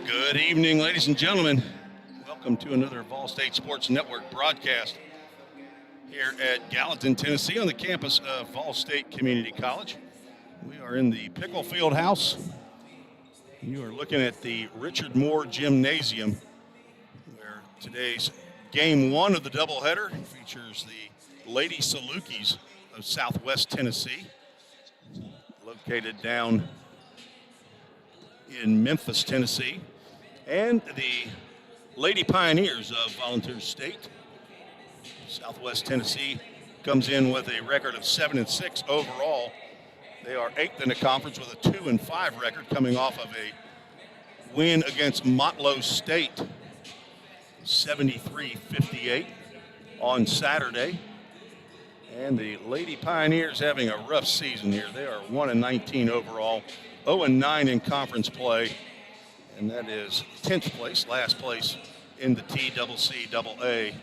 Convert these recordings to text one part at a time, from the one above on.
Good evening, ladies and gentlemen. Welcome to another Vol State Sports Network broadcast here at Gallatin, Tennessee, on the campus of Vol State Community College. We are in the Pickle Field House. You are looking at the Richard Moore Gymnasium, where today's game one of the doubleheader features the Lady Salukis of Southwest Tennessee, located down in Memphis, Tennessee, and the Lady Pioneers of Volunteer State. Southwest Tennessee comes in with a record of 7-6 overall. They are 8th in the conference with a 2-5 record, coming off of a win against Motlow State, 73-58 on Saturday. And the Lady Pioneers having a rough season here. They are 1-19 overall, 0-9 in conference play, and that is 10th place, last place in the TCCAA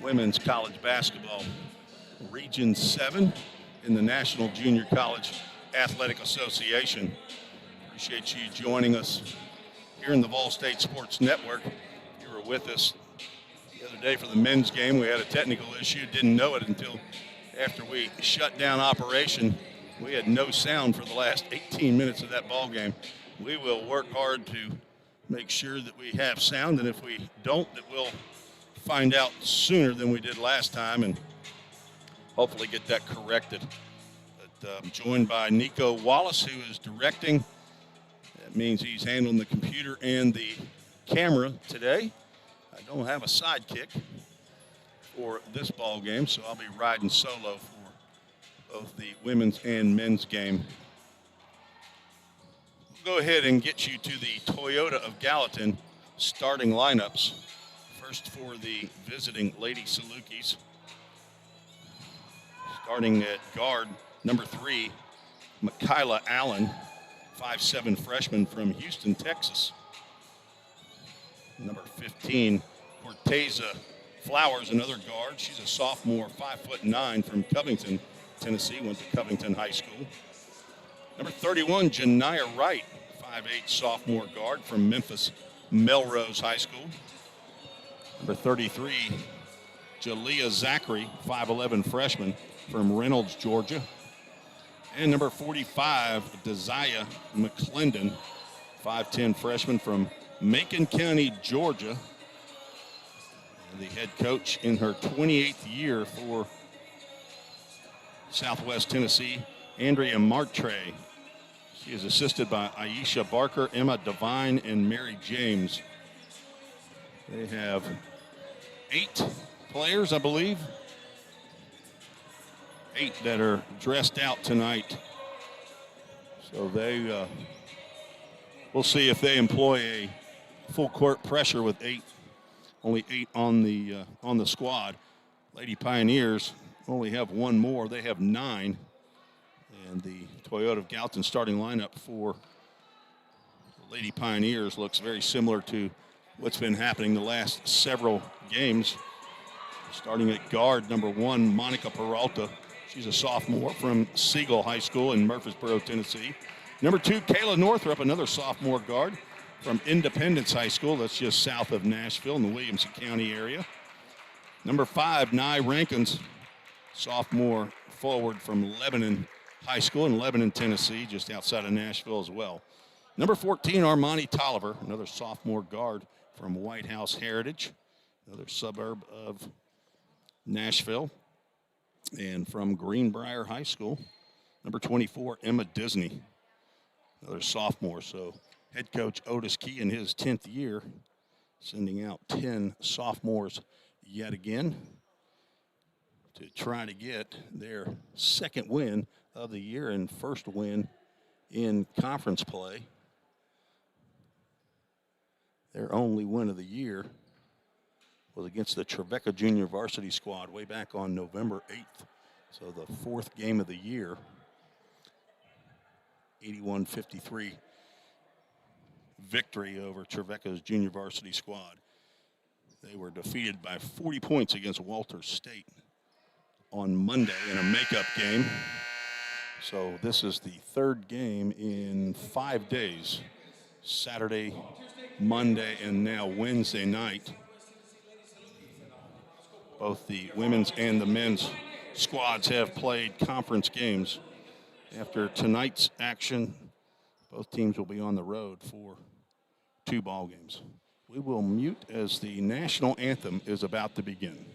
Women's College Basketball Region 7 in the National Junior College Athletic Association. Appreciate you joining us here in the Vol State Sports Network. You were with us the other day for the men's game. We had a technical issue, didn't know it until after we shut down operation. We had no sound for the last 18 minutes of that ball game. We will work hard to make sure that we have sound, and if we don't, that we'll find out sooner than we did last time and hopefully get that corrected. But I'm joined by Nico Wallace, who is directing. That means he's handling the computer and the camera today. I don't have a sidekick for this ball game, so I'll be riding solo for both the women's and men's game. We'll go ahead and get you to the Toyota of Gallatin starting lineups. First for the visiting Lady Salukis. Starting at guard, number 3, Michaela Allen, 5'7" freshman from Houston, Texas. Number 15, Corteza Flowers, another guard. She's a sophomore, 5'9" from Covington, Tennessee, went to Covington High School. Number 31, Janiah Wright, 5'8" sophomore guard from Memphis Melrose High School. Number 33, Jalea Zachary, 5'11" freshman from Reynolds, Georgia. And number 45, Desire McClendon, 5'10" freshman from Macon County, Georgia. The head coach in her 28th year for Southwest Tennessee, Andrea Martre. She is assisted by Aisha Barker, Emma Devine, and Mary James. They have 8 players, I believe. 8 that are dressed out tonight. So they, we'll see if they employ a full court pressure with 8. Only 8 on the squad. Lady Pioneers only have 1 more. They have 9. And the Toyota of Gallatin starting lineup for the Lady Pioneers looks very similar to what's been happening the last several games. Starting at guard, number 1, Monica Peralta. She's a sophomore from Siegel High School in Murfreesboro, Tennessee. Number 2, Kayla Northrup, another sophomore guard from Independence High School. That's just south of Nashville in the Williamson County area. Number 5, Nye Rankins, sophomore forward from Lebanon High School in Lebanon, Tennessee, just outside of Nashville as well. Number 14, Armani Tolliver, another sophomore guard from White House Heritage, another suburb of Nashville, and from Greenbrier High School. Number 24, Emma Disney, another sophomore. So head coach Otis Key in his 10th year, sending out 10 sophomores yet again to try to get their second win of the year and first win in conference play. Their only win of the year was against the Trevecca Junior Varsity squad way back on November 8th. So the 4th game of the year, 81-53 victory over Trevecca's junior varsity squad. They were defeated by 40 points against Walter State on Monday in a makeup game. So this is the third game in 5 days. Saturday, Monday, and now Wednesday night. Both the women's and the men's squads have played conference games. After tonight's action, both teams will be on the road for 2 ball games. We will mute as the national anthem is about to begin.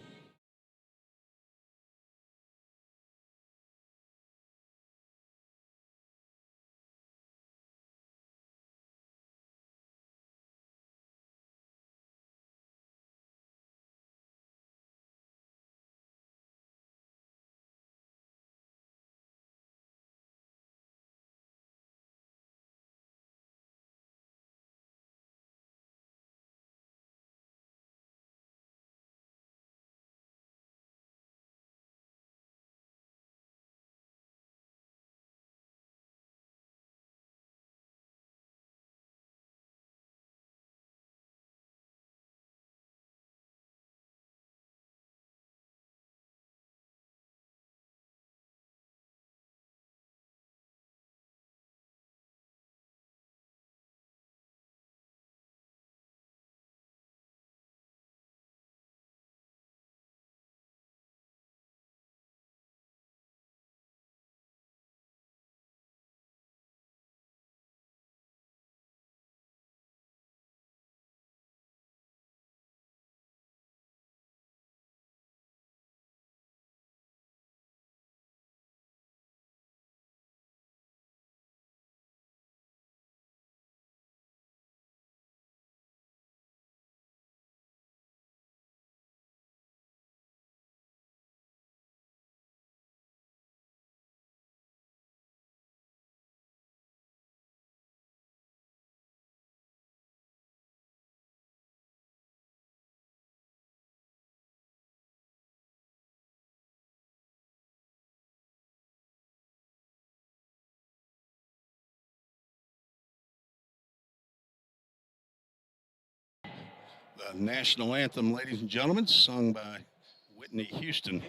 The national anthem, ladies and gentlemen, sung by Whitney Houston.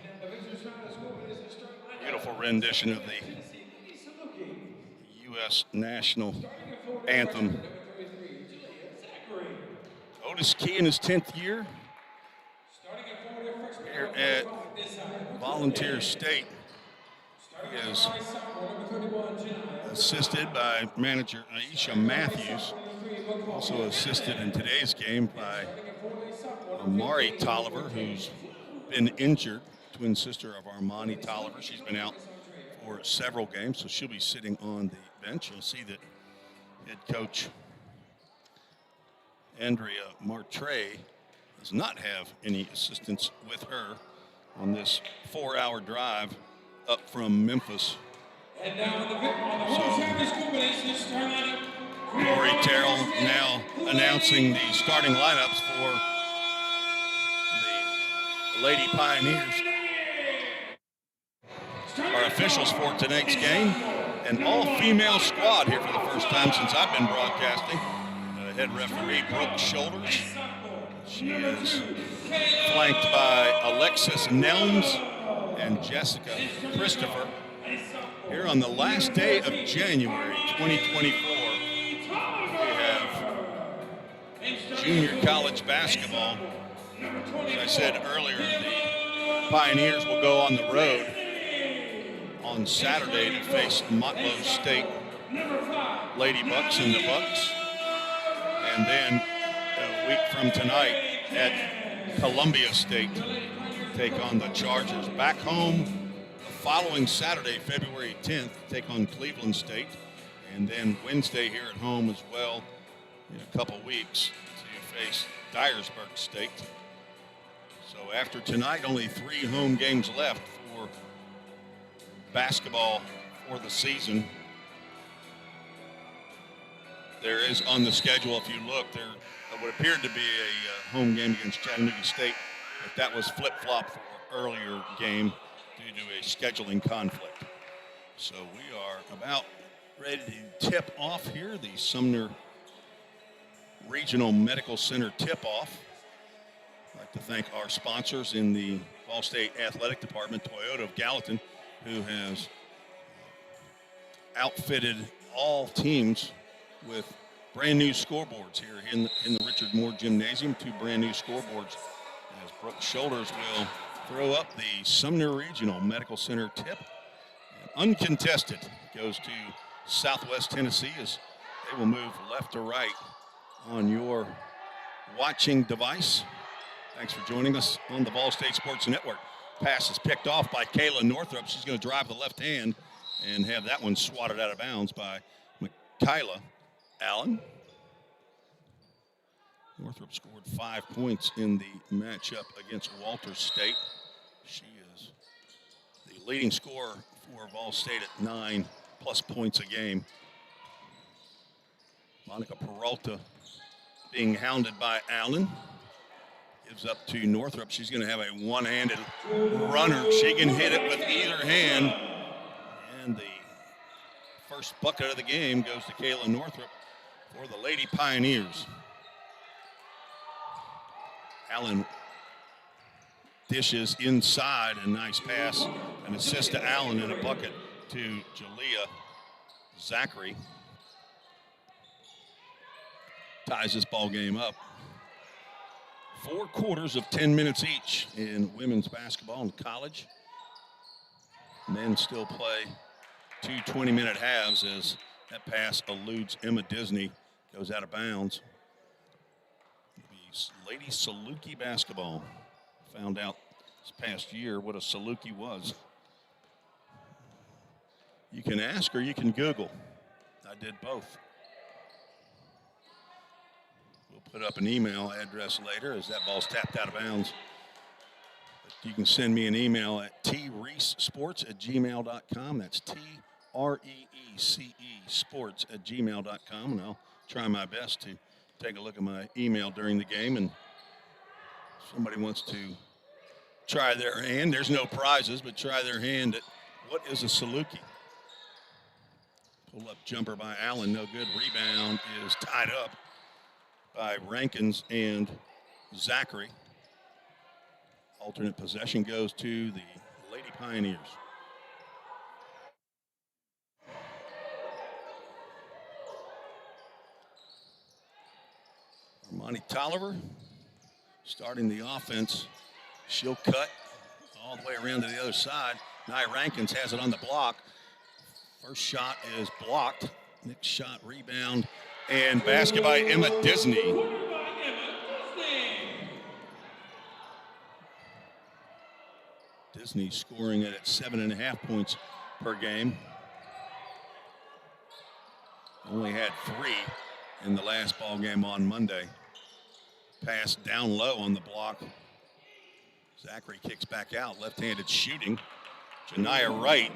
Beautiful rendition of the U.S. national anthem. Otis Key in his 10th year here at Volunteer State. He is assisted by manager Aisha Matthews, also assisted in today's game by Amari Tolliver, who's been injured, twin sister of Armani Tolliver. She's been out for several games, so she'll be sitting on the bench. You'll see that head coach Andrea Martre does not have any assistance with her on this 4-hour drive up from Memphis. And now on the Lori Terrell now announcing the starting lineups for the Lady Pioneers. Our officials for tonight's game, an all-female squad here for the first time since I've been broadcasting. Head referee Brooke Shoulders. She is flanked by Alexis Nelms and Jessica Christopher. Here on the last day of January 2024, we have junior college basketball. As I said earlier, the Pioneers will go on the road on Saturday to face Motlow State Lady Bucks and the Bucks. And then a week from tonight at Columbia State, take on the Chargers. Back home the following Saturday, February 10th, take on Cleveland State. And then Wednesday here at home as well in a couple weeks to face Dyersburg State. So after tonight, only 3 home games left for basketball for the season. There is on the schedule, if you look, there would appear to be a home game against Chattanooga State, but that was flip-flopped for an earlier game due to a scheduling conflict. So we are about ready to tip off here, the Sumner Regional Medical Center tip-off. I'd like to thank our sponsors in the Ball State Athletic Department, Toyota of Gallatin, who has outfitted all teams with brand new scoreboards here in the Richard Moore Gymnasium. 2 brand new scoreboards as Brooke Shoulders will throw up the Sumner Regional Medical Center tip. And uncontested goes to Southwest Tennessee as they will move left to right on your watching device. Thanks for joining us on the Ball State Sports Network. Pass is picked off by Kayla Northrup. She's going to drive the left hand and have that one swatted out of bounds by Kyla Allen. Northrop scored 5 points in the matchup against Walters State. She is the leading scorer for Ball State at 9+ points a game. Monica Peralta being hounded by Allen. Gives up to Northrop. She's going to have a one-handed runner. She can hit it with either hand. And the first bucket of the game goes to Kayla Northrop for the Lady Pioneers. Allen dishes inside, a nice pass, an assist to Allen and a bucket to Jalea Zachary. Ties this ball game up. 4 quarters of 10 minutes each in women's basketball in college. Men still play 2 20-minute halves as that pass eludes Emma Disney, goes out of bounds. Lady Saluki basketball. Found out this past year what a Saluki was. You can ask or you can Google. I did both. We'll put up an email address later as that ball's tapped out of bounds. But you can send me an email at treesports@gmail.com. That's TREECE sports@gmail.com, and I'll try my best to take a look at my email during the game. And if somebody wants to try their hand, there's no prizes, but try their hand at what is a Saluki. Pull up jumper by Allen, no good. Rebound is tied up by Rankins and Zachary. Alternate possession goes to the Lady Pioneers. Armani Tolliver starting the offense. She'll cut all the way around to the other side. Nia Rankins has it on the block. First shot is blocked. Next shot, rebound, and basket by Emma Disney. Disney scoring it at 7.5 points per game. Only had 3 in the last ball game on Monday. Pass down low on the block. Zachary kicks back out, left-handed shooting. Janiah Wright.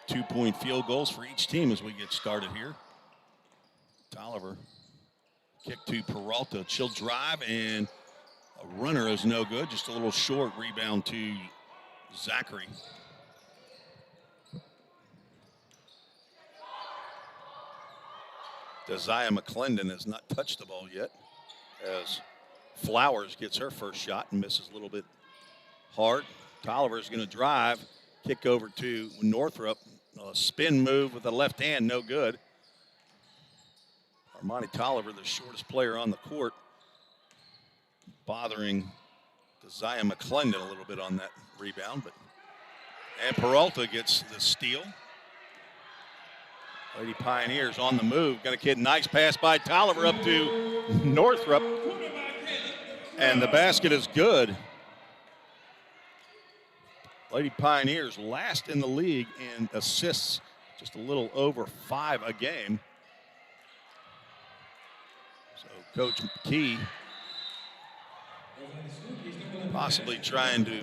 Two-point field goals for each team as we get started here. Tolliver kick to Peralta. She'll drive, and a runner is no good. Just a little short rebound to Zachary. Desire McClendon has not touched the ball yet as Flowers gets her first shot and misses a little bit hard. Tolliver is going to drive, kick over to Northrop. A spin move with the left hand, no good. Armani Tolliver, the shortest player on the court, bothering Desire McClendon a little bit on that rebound. And Peralta gets the steal. Lady Pioneers on the move. Got a kid, nice pass by Tolliver up to Northrop. And the basket is good. Lady Pioneers last in the league in assists, just a little over 5 a game. So Coach McKee possibly trying to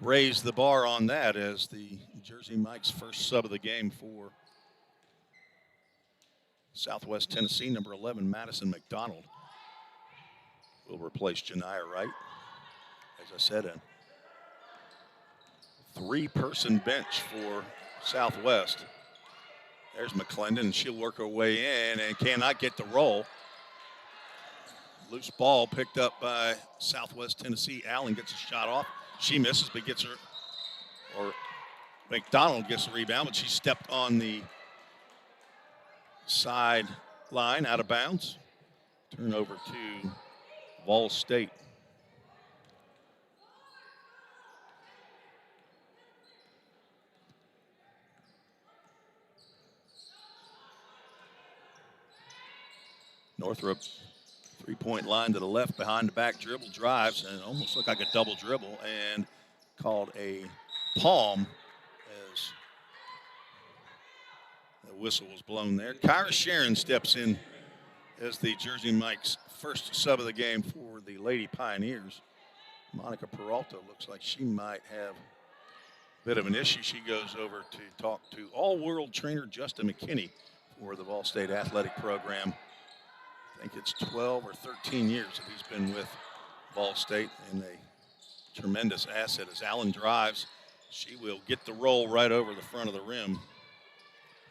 raise the bar on that as the Jersey Mike's first sub of the game for Southwest Tennessee, number 11, Madison McDonald, will replace Janiah Wright. As I said, a 3-person bench for Southwest. There's McClendon, and she'll work her way in and cannot get the roll. Loose ball picked up by Southwest Tennessee. Allen gets a shot off. She misses, but gets her, or McDonald gets the rebound, but she stepped on the side line out of bounds. Turnover to Vol State. Northrop, three-point line to the left, behind the back dribble, drives, and it almost looked like a double dribble, and called a palm as the whistle was blown there. Kyra Sharon steps in as the Jersey Mike's first sub of the game for the Lady Pioneers. Monica Peralta looks like she might have a bit of an issue. She goes over to talk to all-world trainer Justin McKinney for the Vol State athletic program. I think it's 12 or 13 years that he's been with Vol State, and a tremendous asset as Allen drives. She will get the roll right over the front of the rim.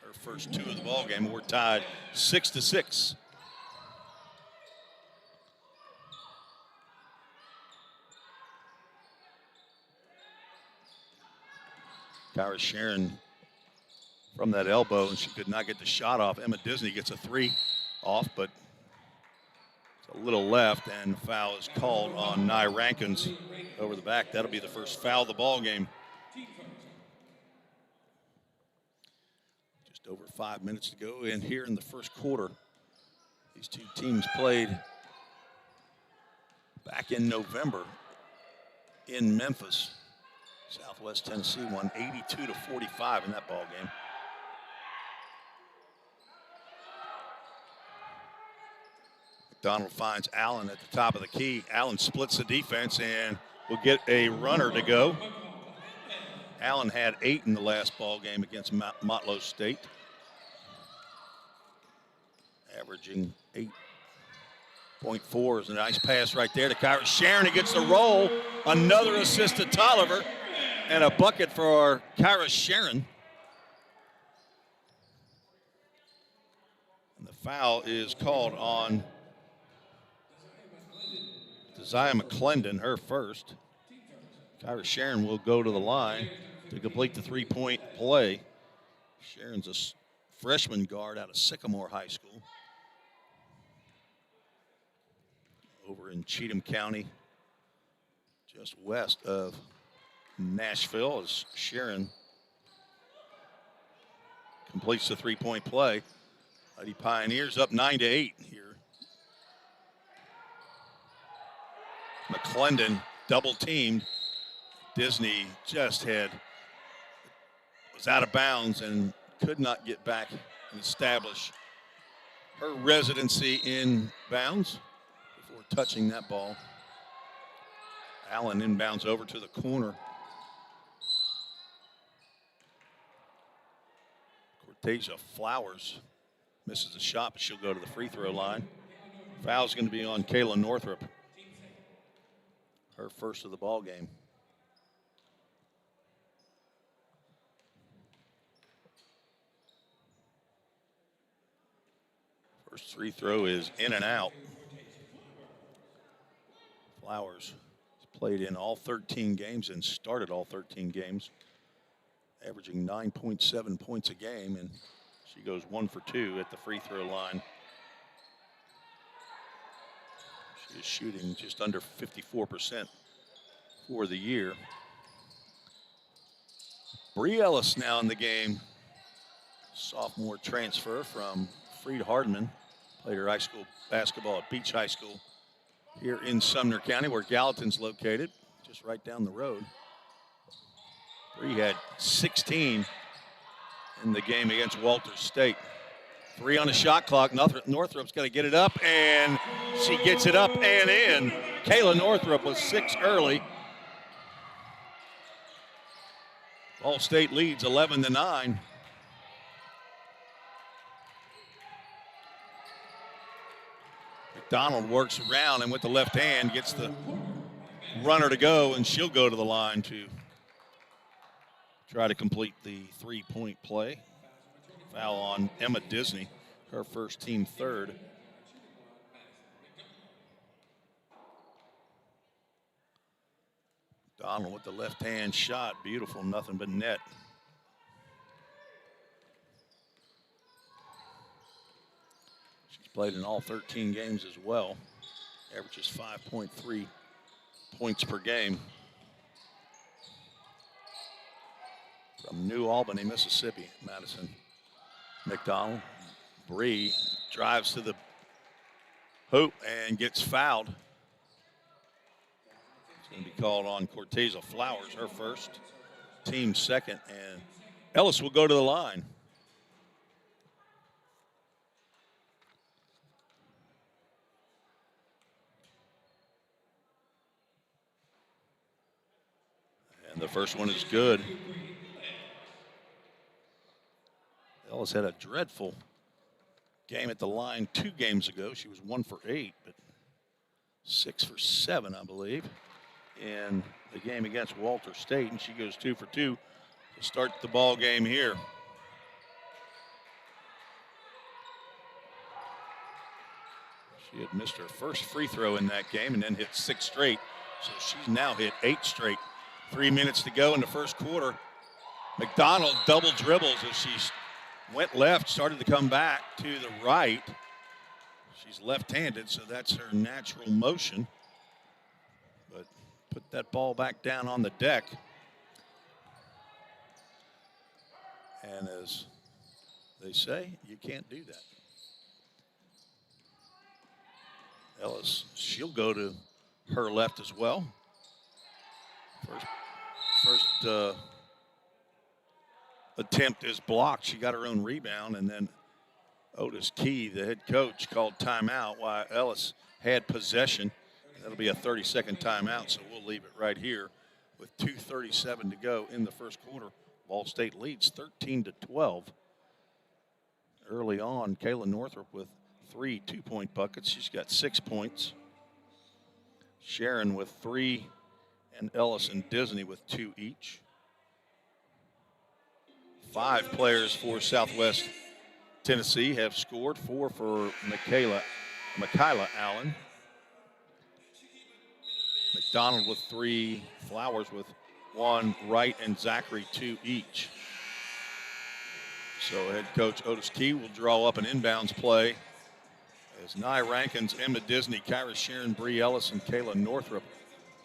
Her first two of the ball game. We're tied 6-6. Kyra Sharon from that elbow, and she could not get the shot off. Emma Disney gets a three off, but a little left, and the foul is called on Nye Rankins over the back. That'll be the first foul of the ball game. Just over 5 minutes to go in here in the first quarter. These two teams played back in November in Memphis. Southwest Tennessee won 82-45 in that ball game. McDonald finds Allen at the top of the key. Allen splits the defense and will get a runner to go. Allen had 8 in the last ball game against Motlow State, averaging 8.4. Is a nice pass right there to Kyra Sharon. He gets the roll. Another assist to Tolliver, and a bucket for Kyra Sharon. And the foul is called on Zaya McClendon, her first. Kyra Sharon will go to the line to complete the three-point play. Sharon's a freshman guard out of Sycamore High School over in Cheatham County, just west of Nashville, as Sharon completes the three-point play. Lady Pioneers up 9-8 here. McClendon double teamed. Disney just was out of bounds and could not get back and establish her residency in bounds before touching that ball. Allen inbounds over to the corner. Cortasia Flowers misses a shot, but she'll go to the free throw line. Foul's going to be on Kayla Northrop, her first of the ball game. First free throw is in and out. Flowers has played in all 13 games and started all 13 games, averaging 9.7 points a game, and she goes 1 for 2 at the free throw line. She is shooting just under 54% for the year. Bree Ellis now in the game. Sophomore transfer from Freed Hardman. Played her high school basketball at Beach High School here in Sumner County, where Gallatin's located, just right down the road. Bree had 16 in the game against Walters State. 3 on the shot clock. Northrop's got to get it up, and she gets it up and in. Kayla Northrop was 6 early. Ball State leads 11-9. McDonald works around and with the left hand gets the runner to go, and she'll go to the line to try to complete the three-point play. Foul on Emma Disney, her first team third. Donald with the left-hand shot. Beautiful, nothing but net. She's played in all 13 games as well. Averages 5.3 points per game. From New Albany, Mississippi, Madison McDonald. Bree drives to the hoop and gets fouled. It's going to be called on Corteza Flowers, her first, team second, and Ellis will go to the line. And the first one is good. Ellis had a dreadful game at the line 2 games ago. She was 1 for 8, but 6 for 7, I believe, in the game against Walter State, and she goes 2 for 2 to start the ball game here. She had missed her first free throw in that game and then hit 6 straight, so she's now hit 8 straight. 3 minutes to go in the first quarter. McDonald double dribbles as she went left, started to come back to the right. She's left-handed, so that's her natural motion. But put that ball back down on the deck. And as they say, you can't do that. Ellis, she'll go to her left as well. First attempt is blocked. She got her own rebound, and then Otis Key, the head coach, called timeout while Ellis had possession. That'll be a 30-second timeout, so we'll leave it right here with 2:37 to go in the first quarter. Ball State leads 13-12. Early on, Kayla Northrup with 3 two-point buckets. She's got 6 points. Sharon with 3, and Ellis and Disney with 2 each. 5 players for Southwest Tennessee have scored. 4 for Michaela Allen. McDonald with 3, Flowers with 1, Wright and Zachary 2 each. So head coach Otis Key will draw up an inbounds play as Nye Rankins, Emma Disney, Kyra Sharon, Bree Ellis, and Kayla Northrup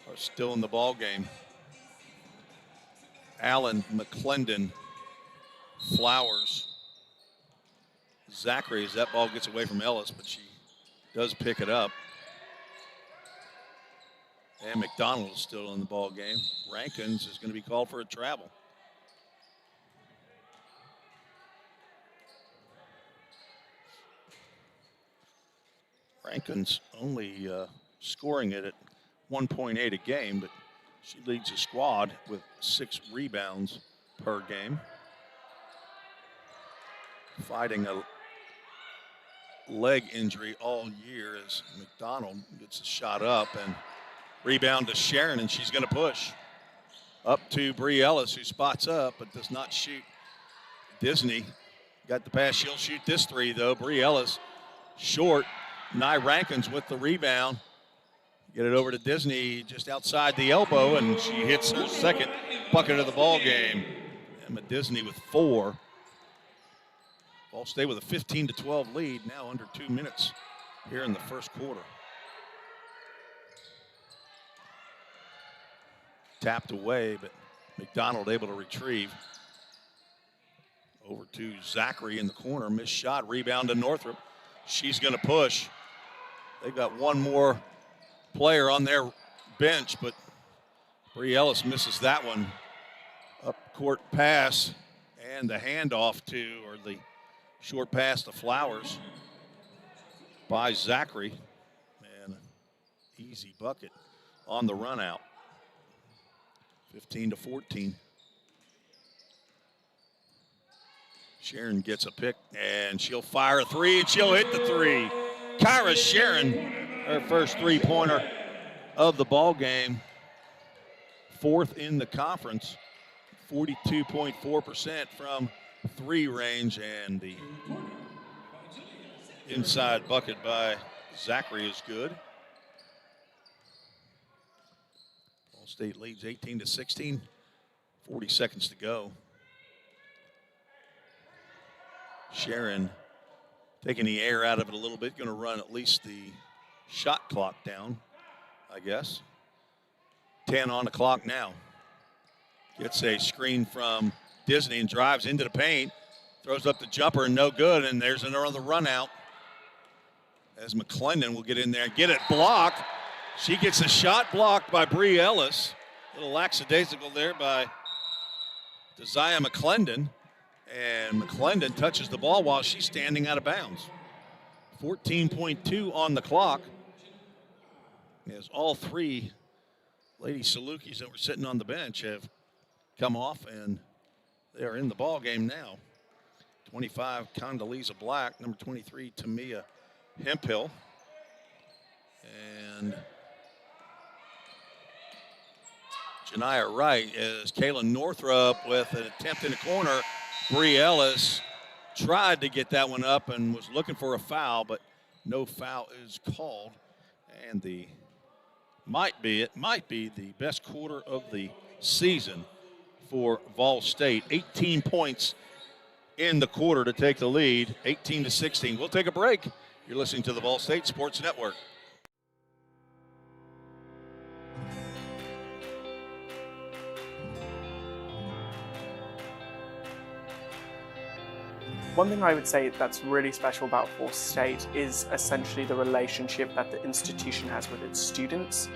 are still in the ball game. Allen, McClendon, Flowers, Zachary, as that ball gets away from Ellis, but she does pick it up. And McDonald is still in the ball game. Rankins is going to be called for a travel. Rankins only scoring it at 1.8 a game, but she leads the squad with 6 rebounds per game. Fighting a leg injury all year as McDonald gets the shot up, and rebound to Sharon, and she's going to push. Up to Bree Ellis, who spots up but does not shoot. Disney got the pass. She'll shoot this 3, though. Bree Ellis short. Nye Rankins with the rebound. Get it over to Disney just outside the elbow, and she hits her second bucket of the ball game. Emma Disney with 4. Ball State with a 15-12 lead, now under 2 minutes here in the first quarter. Tapped away, but McDonald able to retrieve. Over to Zachary in the corner, missed shot, rebound to Northrup. She's going to push. They've got one more player on their bench, but Bree Ellis misses that one. Up court pass and the handoff to, or the short pass to Flowers by Zachary. And easy bucket on the run out. 15-14. Sharon gets a pick, and she'll fire a 3, and she'll hit the 3. Kyra Sharon, her first 3-pointer of the ball game. 4th in the conference, 42.4% from 3 range, and the inside bucket by Zachary is good. Ball State leads 18-16. 40 seconds to go. Sharon taking the air out of it a little bit, going to run at least the shot clock down, I guess. 10 on the clock now. Gets a screen from Disney and drives into the paint. Throws up the jumper and no good, and there's another run out. As McClendon will get in there and get it blocked. She gets a shot blocked by Bree Ellis. A little lackadaisical there by Desire McClendon. And McClendon touches the ball while she's standing out of bounds. 14.2 on the clock. As all three Lady Salukis that were sitting on the bench have come off, and they are in the ball game now. 25, Condoleezza Black. Number 23, Tamia Hemphill. And Janiyah Wright as Kaylin Northrup with an attempt in the corner. Bree Ellis tried to get that one up and was looking for a foul, but no foul is called. And it might be the best quarter of the season for Vol State. 18 points in the quarter to take the lead, 18-16. We'll take a break. You're listening to the Vol State Sports Network. One thing I would say that's really special about Vol State is essentially the relationship that the institution has with its students.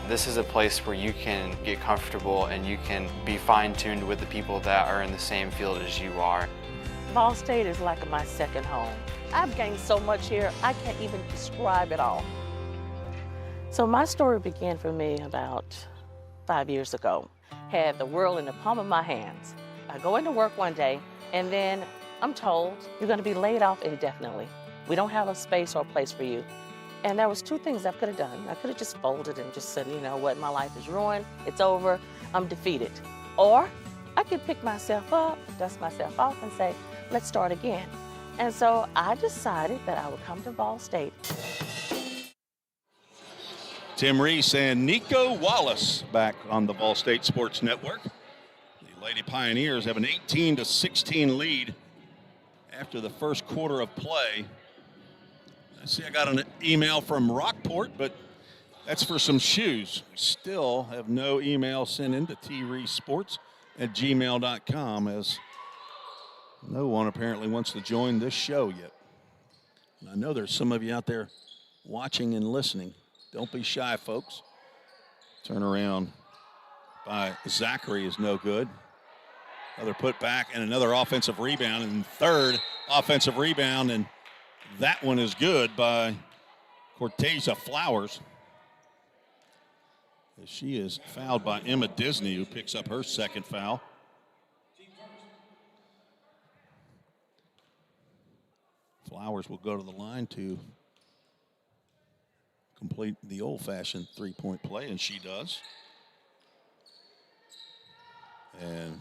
This is a place where you can get comfortable and you can be fine-tuned with the people that are in the same field as you are. Vol State is like my second home. I've gained so much here, I can't even describe it all. So my story began for me about 5 years ago. Had the world in the palm of my hands. I go into work one day and then I'm told you're going to be laid off indefinitely. We don't have a space or a place for you. And there was two things I could have done. I could have just folded and just said, you know what, my life is ruined, it's over, I'm defeated. Or I could pick myself up, dust myself off and say, let's start again. And so I decided that I would come to Vol State. Tim Reese and Nico Wallace back on the Vol State Sports Network. The Lady Pioneers have an 18-16 lead after the first quarter of play. I see I got an email from Rockport, but that's for some shoes. We still have no email sent in to treesports@gmail.com, as no one apparently wants to join this show yet. And I know there's some of you out there watching and listening. Don't be shy, folks. Turn around by Zachary is no good. Another put back and another offensive rebound, and third offensive rebound, and that one is good by Corteza Flowers. She is fouled by Emma Disney, who picks up her second foul. Flowers will go to the line to complete the old-fashioned three-point play, and she does. And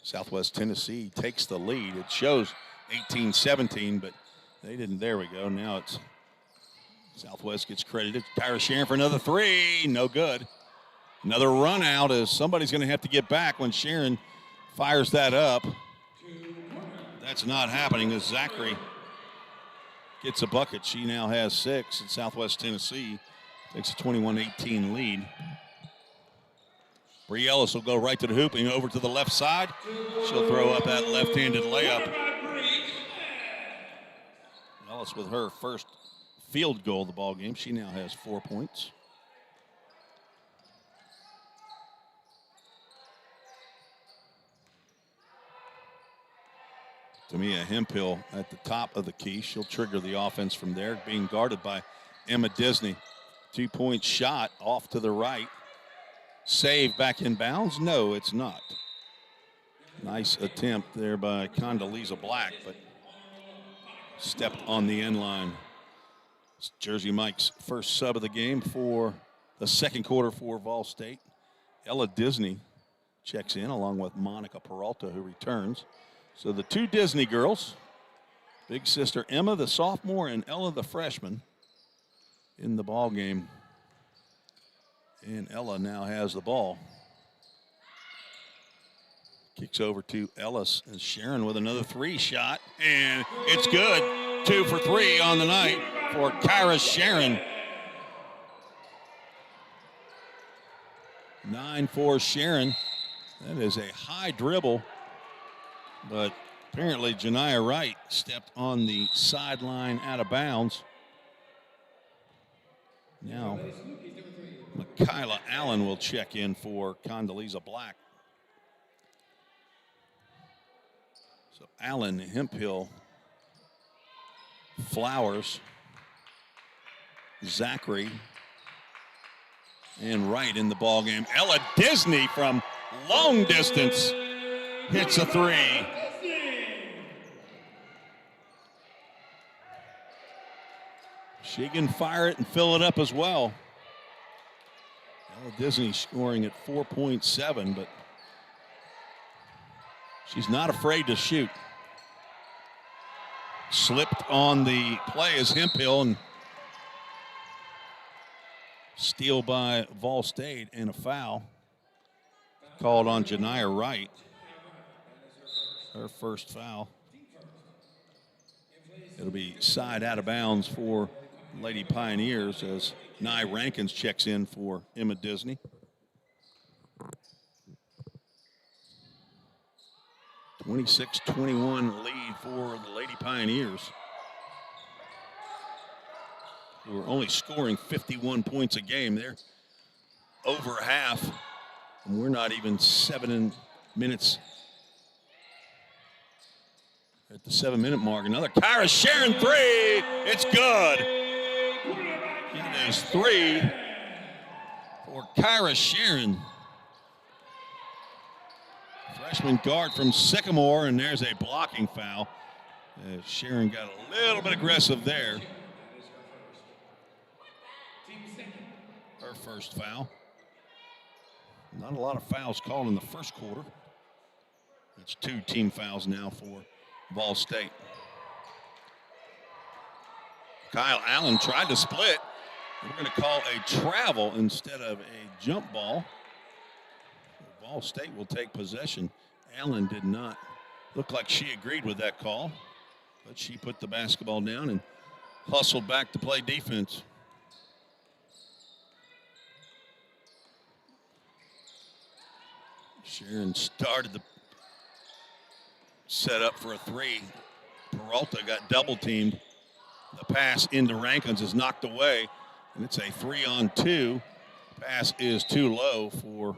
Southwest Tennessee takes the lead. It shows 18-17, but they didn't. There we go. Now it's Southwest gets credited. Tyra Sharon for another three. No good. Another run out, as somebody's going to have to get back when Sharon fires that up. That's not happening as Zachary gets a bucket. She now has 6, and Southwest Tennessee takes a 21-18 lead. Bree Ellis will go right to the hoop and over to the left side. She'll throw up that left-handed layup. Ellis with her first field goal of the ball game. She now has 4 points. Tamia Hemphill at the top of the key. She'll trigger the offense from there, being guarded by Emma Disney. 2-point shot off to the right. Save back in bounds? No, it's not. Nice attempt there by Condoleezza Black, but stepped on the end line. It's Jersey Mike's first sub of the game for the second quarter for Vol State. Ella Disney checks in along with Monica Peralta, who returns. So the two Disney girls, big sister Emma, the sophomore, and Ella, the freshman, in the ball game. And Ella now has the ball. Kicks over to Ellis and Sharon with another 3 shot. And it's good. 2 for 3 on the night for Kyra Sharon. 9 for Sharon. That is a high dribble, but apparently Janiah Wright stepped on the sideline out of bounds. Now, Michaela Allen will check in for Condoleezza Black. So Allen, Hemphill, Flowers, Zachary, and Wright in the ball game. Ella Disney from long distance hits a 3. She can fire it and fill it up as well. Ella Disney scoring at 4.7, but she's not afraid to shoot. Slipped on the play as Hemphill, and steal by Vol State and a foul called on Janiah Wright. Her first foul. It'll be side out of bounds for Lady Pioneers as Nye Rankins checks in for Emma Disney. (26-21) lead for the Lady Pioneers, who are only scoring 51 points a game. They're over half, and we're not even 7 minutes at the 7-minute mark. Another Kyra Sharon 3. It's good. It is 3 for Kyra Sharon. Freshman guard from Sycamore, and there's a blocking foul. Sharon got a little bit aggressive there. Her first foul. Not a lot of fouls called in the first quarter. That's 2 team fouls now for Vol State. Kyle Allen tried to split. We're going to call a travel instead of a jump ball. Vol State will take possession. Allen did not look like she agreed with that call, but she put the basketball down and hustled back to play defense. Sharon started the set up for a 3. Peralta got double teamed. The pass into Rankins is knocked away, and it's a 3-on-2. Pass is too low for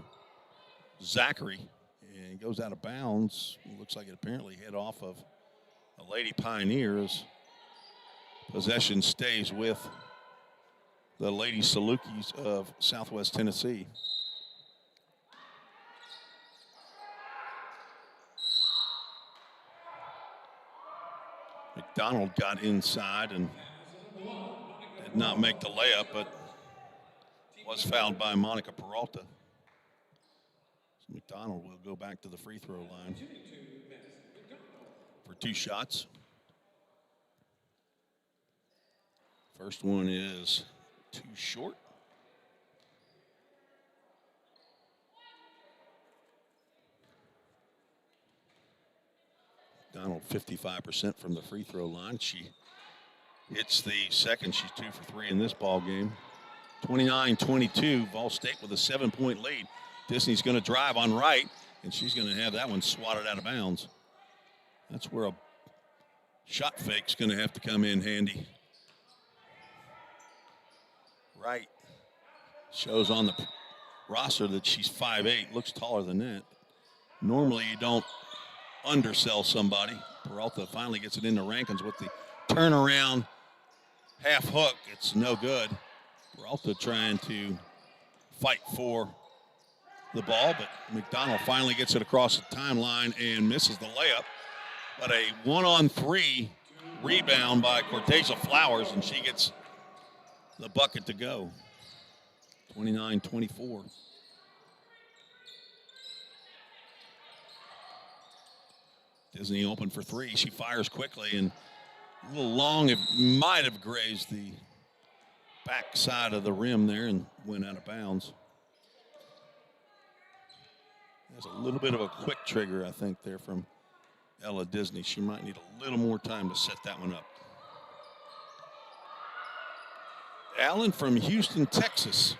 Zachary, and he goes out of bounds. It looks like it apparently hit off of the Lady Pioneers. Possession stays with the Lady Salukis of Southwest Tennessee. McDonald got inside and did not make the layup, but was fouled by Monica Peralta. So McDonald will go back to the free throw line for 2 shots. First one is too short. Donald 55% from the free throw line. She hits the second. She's 2 for 3 in this ball game. 29-22, Vol State with a 7-point lead. Disney's going to drive on Wright, and she's going to have that one swatted out of bounds. That's where a shot fake's going to have to come in handy. Wright shows on the roster that she's 5'8", looks taller than that. Normally you don't undersell somebody. Peralta finally gets it into Rankins with the turnaround half hook. It's no good. Peralta trying to fight for the ball, but McDonald finally gets it across the timeline and misses the layup. But a 1-on-3 rebound by Corteza Flowers, and she gets the bucket to go. 29-24. Disney open for 3. She fires quickly and a little long. It might have grazed the back side of the rim there and went out of bounds. There's a little bit of a quick trigger, I think, there from Ella Disney. She might need a little more time to set that one up. Allen from Houston, Texas,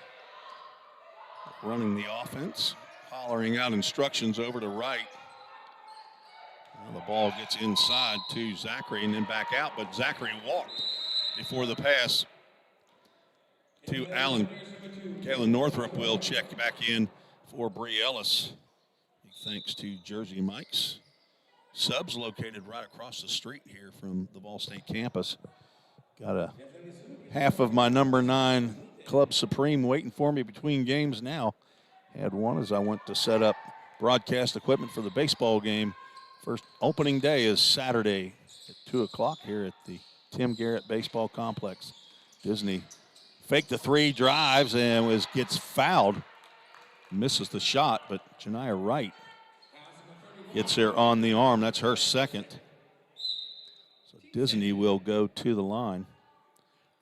running the offense, hollering out instructions over to right. Well, the ball gets inside to Zachary and then back out, but Zachary walked before the pass to Allen. Kayla Northrup will check back in for Bree Ellis. Thanks to Jersey Mike's. Subs located right across the street here from the Ball State campus. Got a half of my number 9 Club Supreme waiting for me between games now. Had one as I went to set up broadcast equipment for the baseball game. First opening day is Saturday at 2 o'clock here at the Tim Garrett Baseball Complex. Disney faked the 3, drives, and gets fouled. Misses the shot, but Janiah Wright gets there on the arm. That's her second. So Disney will go to the line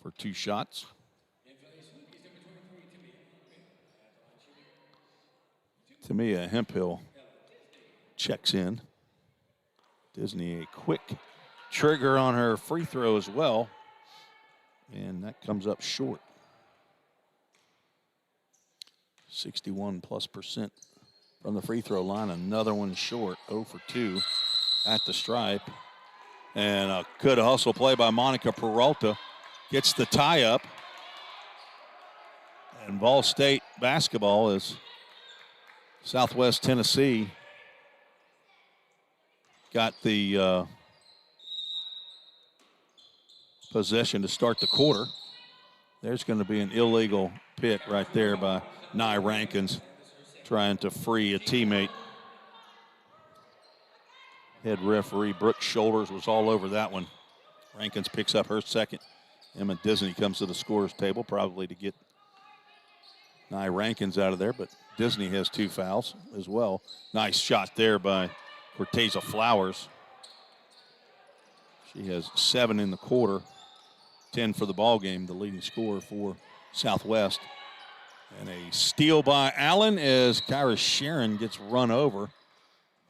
for 2 shots. Tamia Hemphill checks in. Disney a quick trigger on her free throw as well. And that comes up short. 61+% from the free throw line. Another one short, 0 for 2 at the stripe. And a good hustle play by Monica Peralta. Gets the tie up. And Ball State basketball is Southwest Tennessee got the possession to start the quarter. There's going to be an illegal pick right there by Nye Rankins trying to free a teammate. Head referee Brooke Shoulders was all over that one. Rankins picks up her second. Emma Disney comes to the scorer's table probably to get Nye Rankins out of there, but Disney has 2 fouls as well. Nice shot there by Corteza Flowers. She has 7 in the quarter, 10 for the ball game, the leading scorer for Southwest. And a steal by Allen as Kyra Sharon gets run over.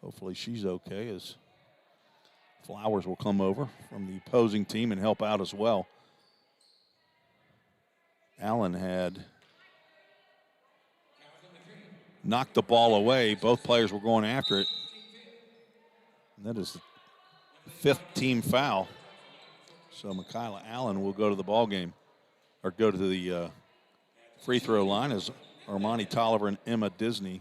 Hopefully she's okay as Flowers will come over from the opposing team and help out as well. Allen had knocked the ball away. Both players were going after it. And that is the 5th team foul. So Michaela Allen will go to the ball game, or go to the free throw line as Armani Tolliver and Emma Disney.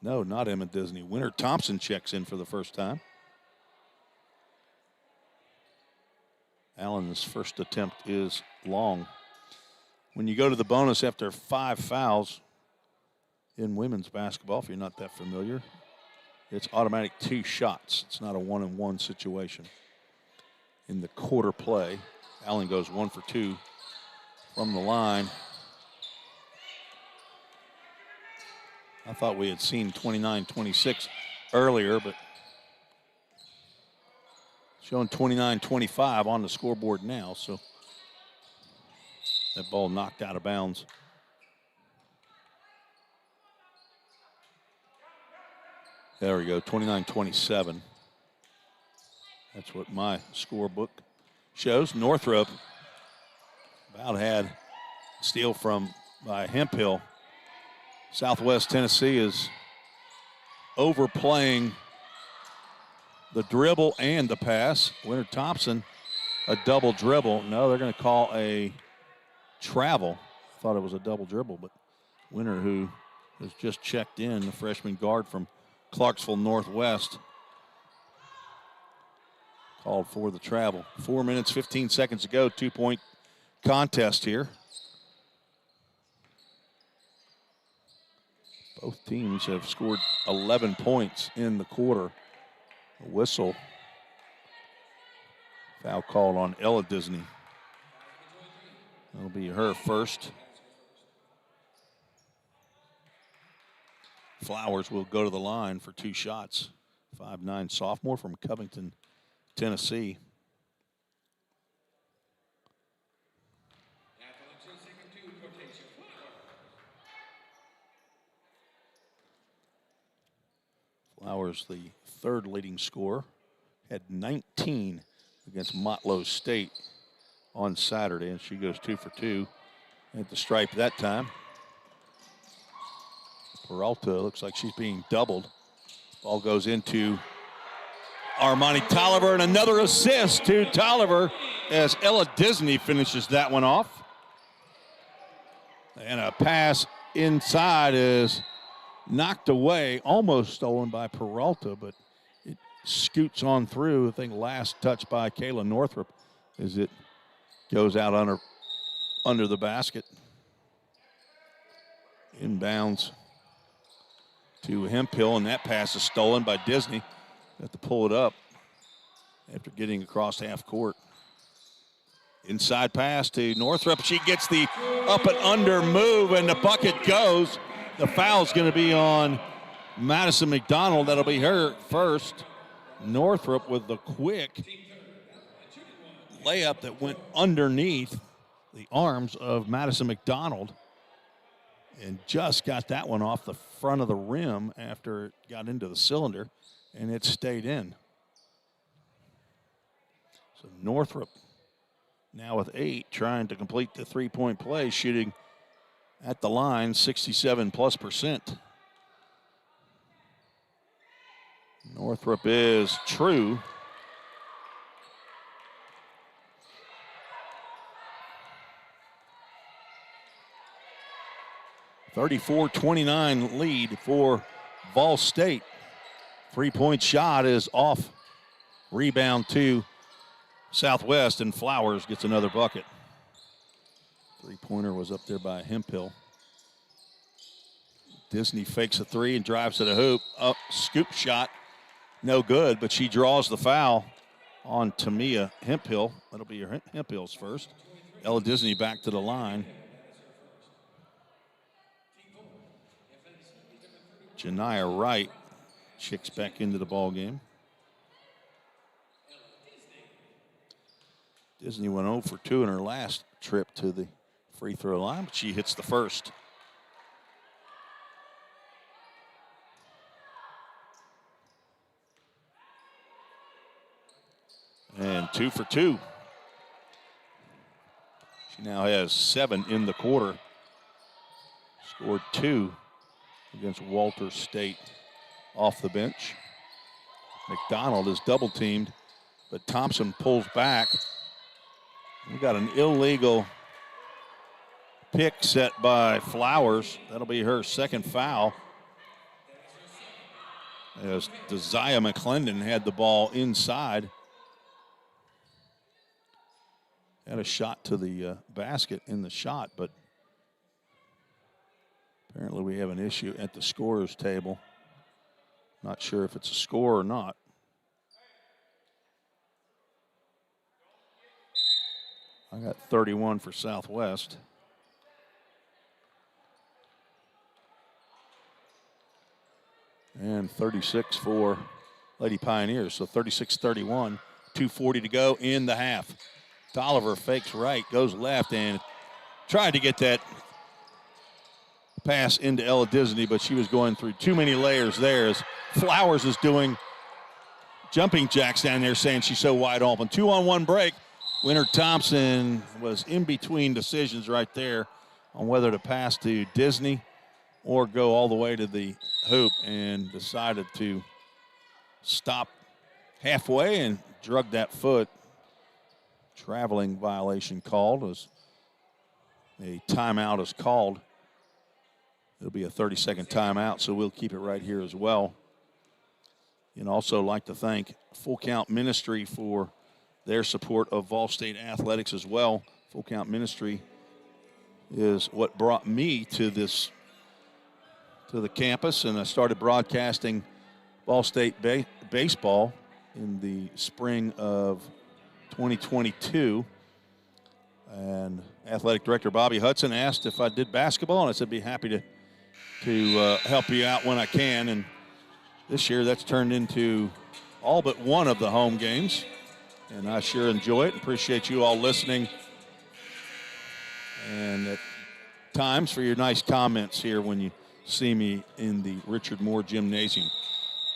No, not Emma Disney. Winter Thompson checks in for the first time. Allen's first attempt is long. When you go to the bonus after 5 fouls in women's basketball, if you're not that familiar, it's automatic 2 shots. It's not a 1-and-1 situation. In the quarter play, Allen goes 1 for 2 from the line. I thought we had seen 29-26 earlier, but showing 29-25 on the scoreboard now, so that ball knocked out of bounds. There we go, 29-27. That's what my scorebook shows. Northrop about had a steal by Hemphill. Southwest Tennessee is overplaying the dribble and the pass. Winter Thompson, a double dribble. No, they're going to call a travel. I thought it was a double dribble, but Winter, who has just checked in, the freshman guard from Clarksville Northwest, called for the travel. 4 minutes, 15 seconds to go. 2-point contest here. Both teams have scored 11 points in the quarter. A whistle. Foul called on Ella Disney. That'll be her first. Flowers will go to the line for 2 shots. 5'9" sophomore from Covington, Tennessee. Flowers, the third leading scorer, had 19 against Motlow State on Saturday, and she goes 2 for 2 at the stripe that time. Peralta looks like she's being doubled. Ball goes into Armani Tolliver, and another assist to Tolliver as Ella Disney finishes that one off. And a pass inside is knocked away, almost stolen by Peralta, but it scoots on through. I think last touch by Kayla Northrup as it goes out under the basket. Inbounds to Hemphill, and that pass is stolen by Disney. Have to pull it up after getting across half court. Inside pass to Northrup. She gets the up and under move, and the bucket goes. The foul's going to be on Madison McDonald. That'll be her first. Northrup with the quick layup that went underneath the arms of Madison McDonald and just got that one off the front of the rim after it got into the cylinder, and it stayed in. So Northrup now with 8, trying to complete the three-point play, shooting at the line 67+%. Northrup is true. (34-29) lead for Vol State. Three-point shot is off. Rebound to Southwest, and Flowers gets another bucket. Three-pointer was up there by Hemphill. Disney fakes a three and drives to the hoop. Up, scoop shot, no good, but she draws the foul on Tamia Hemphill. That'll be Hemphill's first. Ella Disney back to the line. Janiyah Wright checks back into the ball game. Disney went 0 for 2 in her last trip to the free throw line, but she hits the first. And 2 for 2. She now has 7 in the quarter. Scored 2 against Walter State off the bench. McDonald is double teamed, but Thompson pulls back. We got an illegal pick set by Flowers. That'll be her second foul. As Desire McClendon had the ball inside. Had a shot to the basket in the shot, but apparently we have an issue at the scorer's table. Not sure if it's a score or not. I got 31 for Southwest. And 36 for Lady Pioneers. So 36-31, 2:40 to go in the half. Tolliver fakes right, goes left, and tried to get that pass into Ella Disney, but she was going through too many layers there as Flowers is doing jumping jacks down there, saying she's so wide open. 2-on-1 break. Winter Thompson was in between decisions right there on whether to pass to Disney or go all the way to the hoop, and decided to stop halfway and drug that foot. Traveling violation called as a timeout is called. It'll be a 30-second timeout, so we'll keep it right here as well. And also like to thank Full Count Ministry for their support of Vol State athletics as well. Full Count Ministry is what brought me to the campus, and I started broadcasting Vol State baseball in the spring of 2022. And athletic director Bobby Hudson asked if I did basketball, and I said I'd be happy to help you out when I can. And this year that's turned into all but one of the home games, and I sure enjoy it. Appreciate you all listening, and at times for your nice comments here when you see me in the Richard Moore Gymnasium.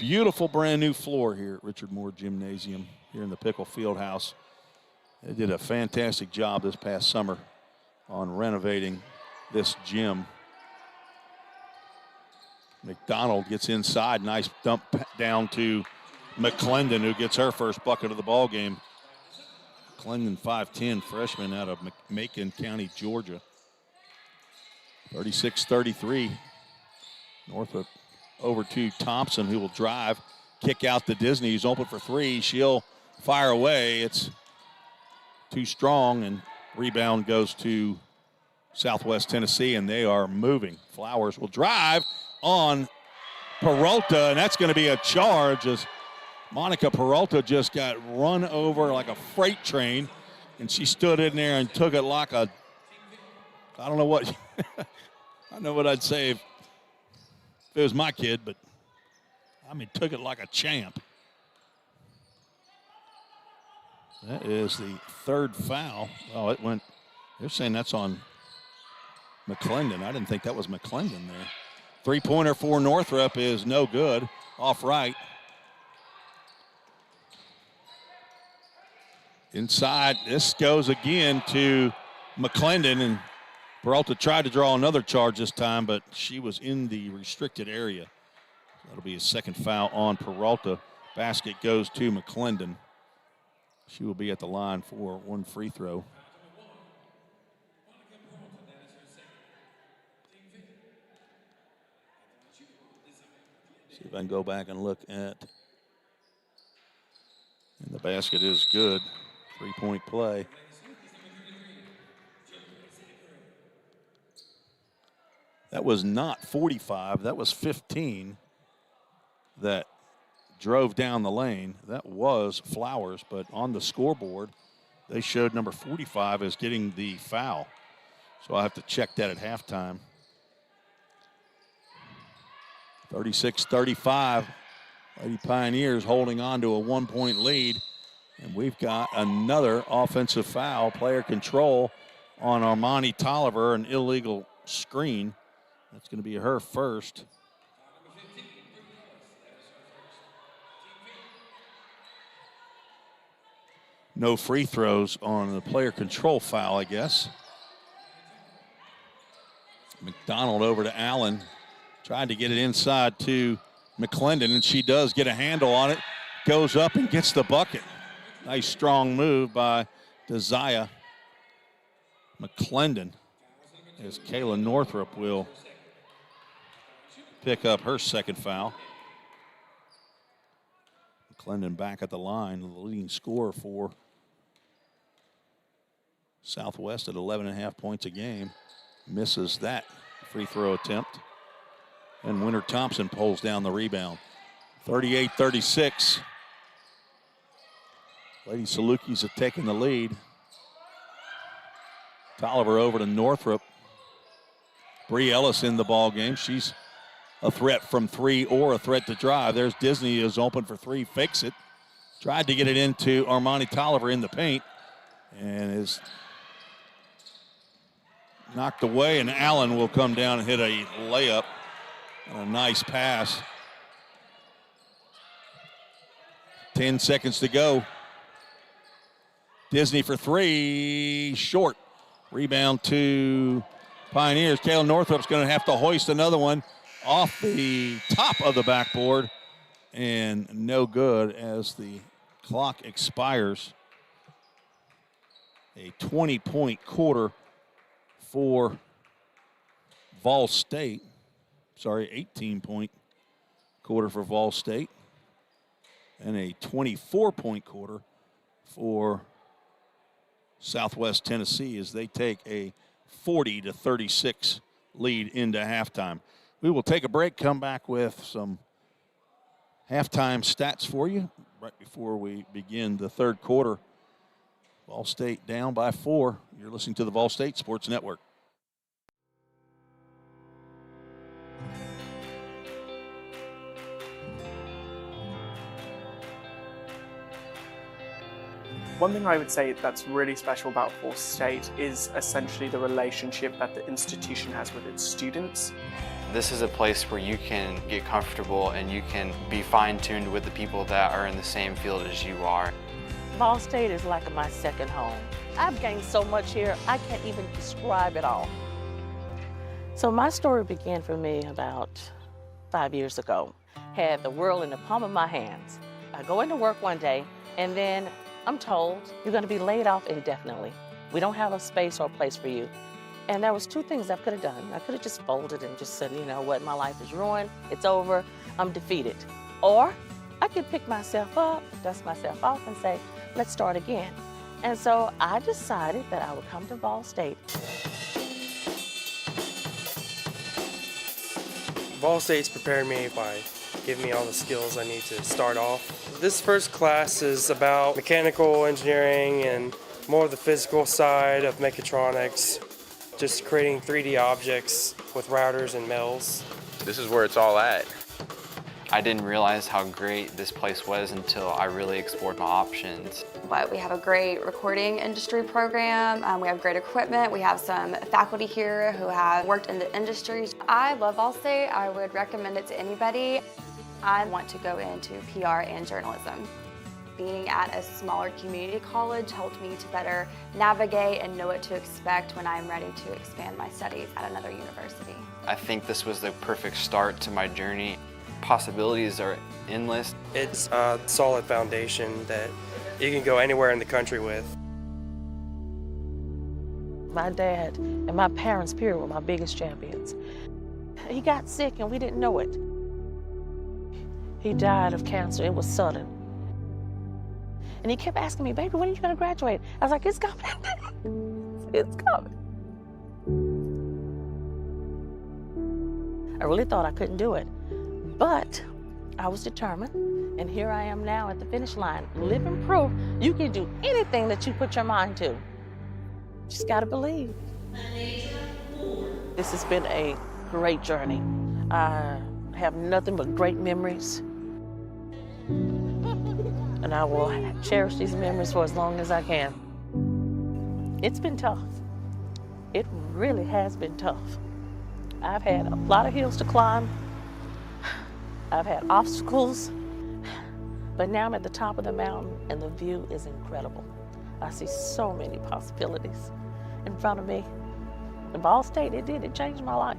beautiful brand new floor here at Richard Moore Gymnasium here in the Pickle Fieldhouse. They did a fantastic job this past summer on renovating this gym. McDonald gets inside, nice dump down to McClendon, who gets her first bucket of the ball game. McClendon, 5'10", freshman out of Macon County, Georgia. 36-33. Northrop over to Thompson, who will drive, kick out to Disney. He's open for three. She'll fire away. It's too strong, and rebound goes to Southwest Tennessee, and they are moving. Flowers will drive on Peralta, and that's going to be a charge as Monica Peralta just got run over like a freight train, and she stood in there and took it like a, I don't know what, I don't know what I'd say if it was my kid, but I mean, took it like a champ. That is the third foul. Oh, it went, they're saying that's on McClendon. I didn't think that was McClendon there. Three-pointer for Northrop is no good, off right. Inside, this goes again to McClendon, and Peralta tried to draw another charge this time, but she was in the restricted area. That'll be a second foul on Peralta. Basket goes to McClendon. She will be at the line for one free throw. See if I can go back and look at. And the basket is good. Three-point play. That was not 45. That was 15 that drove down the lane. That was Flowers, but on the scoreboard, they showed number 45 as getting the foul. So I'll have to check that at halftime. 36-35. Lady Pioneers holding on to a one-point lead. And we've got another offensive foul, player control on Armani Tolliver, an illegal screen. That's going to be her first. No free throws on the player control foul, I guess. McDonald over to Allen. Tried to get it inside to McClendon, and she does get a handle on it. Goes up and gets the bucket. Nice strong move by Desire McClendon as Kayla Northrop will pick up her second foul. McClendon back at the line, the leading scorer for Southwest at 11.5 points a game. Misses that free throw attempt. And Winter Thompson pulls down the rebound. 38-36. Lady Salukis have taken the lead. Tolliver over to Northrop. Bree Ellis in the ball game. She's a threat from three or a threat to drive. There's Disney is open for three, fakes it. Tried to get it into Armani Tolliver in the paint and is knocked away, and Allen will come down and hit a layup and a nice pass. 10 seconds to go. Disney for three, short. Rebound to Pioneers. Kayla Northrop's going to have to hoist another one off the top of the backboard, and no good as the clock expires. A 20-point quarter for Vol State. Sorry, 18-point quarter for Vol State. And a 24-point quarter for Southwest Tennessee as they take a 40-36 lead into halftime. We will take a break, come back with some halftime stats for you right before we begin the third quarter. Vol State down by 4. You're listening to the Vol State Sports Network. One thing I would say that's really special about Vol State is essentially the relationship that the institution has with its students. This is a place where you can get comfortable and you can be fine-tuned with the people that are in the same field as you are. Ball State is like my second home. I've gained so much here, I can't even describe it all. So my story began for me about 5 years ago. Had the world in the palm of my hands. I go into work one day and then I'm told you're going to be laid off indefinitely. We don't have a space or a place for you. And there was two things I could have done. I could have just folded and just said, you know what, my life is ruined, it's over, I'm defeated. Or I could pick myself up, dust myself off and say, let's start again. And so I decided that I would come to Ball State. Ball State's prepared me by giving me all the skills I need to start off. This first class is about mechanical engineering and more of the physical side of mechatronics, just creating 3D objects with routers and mills. This is where it's all at. I didn't realize how great this place was until I really explored my options. But we have a great recording industry program. We have great equipment. We have some faculty here who have worked in the industry. I love Ball State. I would recommend it to anybody. I want to go into PR and journalism. Being at a smaller community college helped me to better navigate and know what to expect when I'm ready to expand my studies at another university. I think this was the perfect start to my journey. Possibilities are endless. It's a solid foundation that you can go anywhere in the country with. My dad and my parents, period, were my biggest champions. He got sick and we didn't know it. He died of cancer, it was sudden. And he kept asking me, baby, when are you gonna graduate? I was like, it's coming, it's coming. I really thought I couldn't do it, but I was determined, and here I am now at the finish line, living proof you can do anything that you put your mind to. Just gotta believe. This has been a great journey. I have nothing but great memories. And I will cherish these memories for as long as I can. It's been tough. It really has been tough. I've had a lot of hills to climb. I've had obstacles, but now I'm at the top of the mountain and the view is incredible. I see so many possibilities in front of me. And Ball State, it changed my life.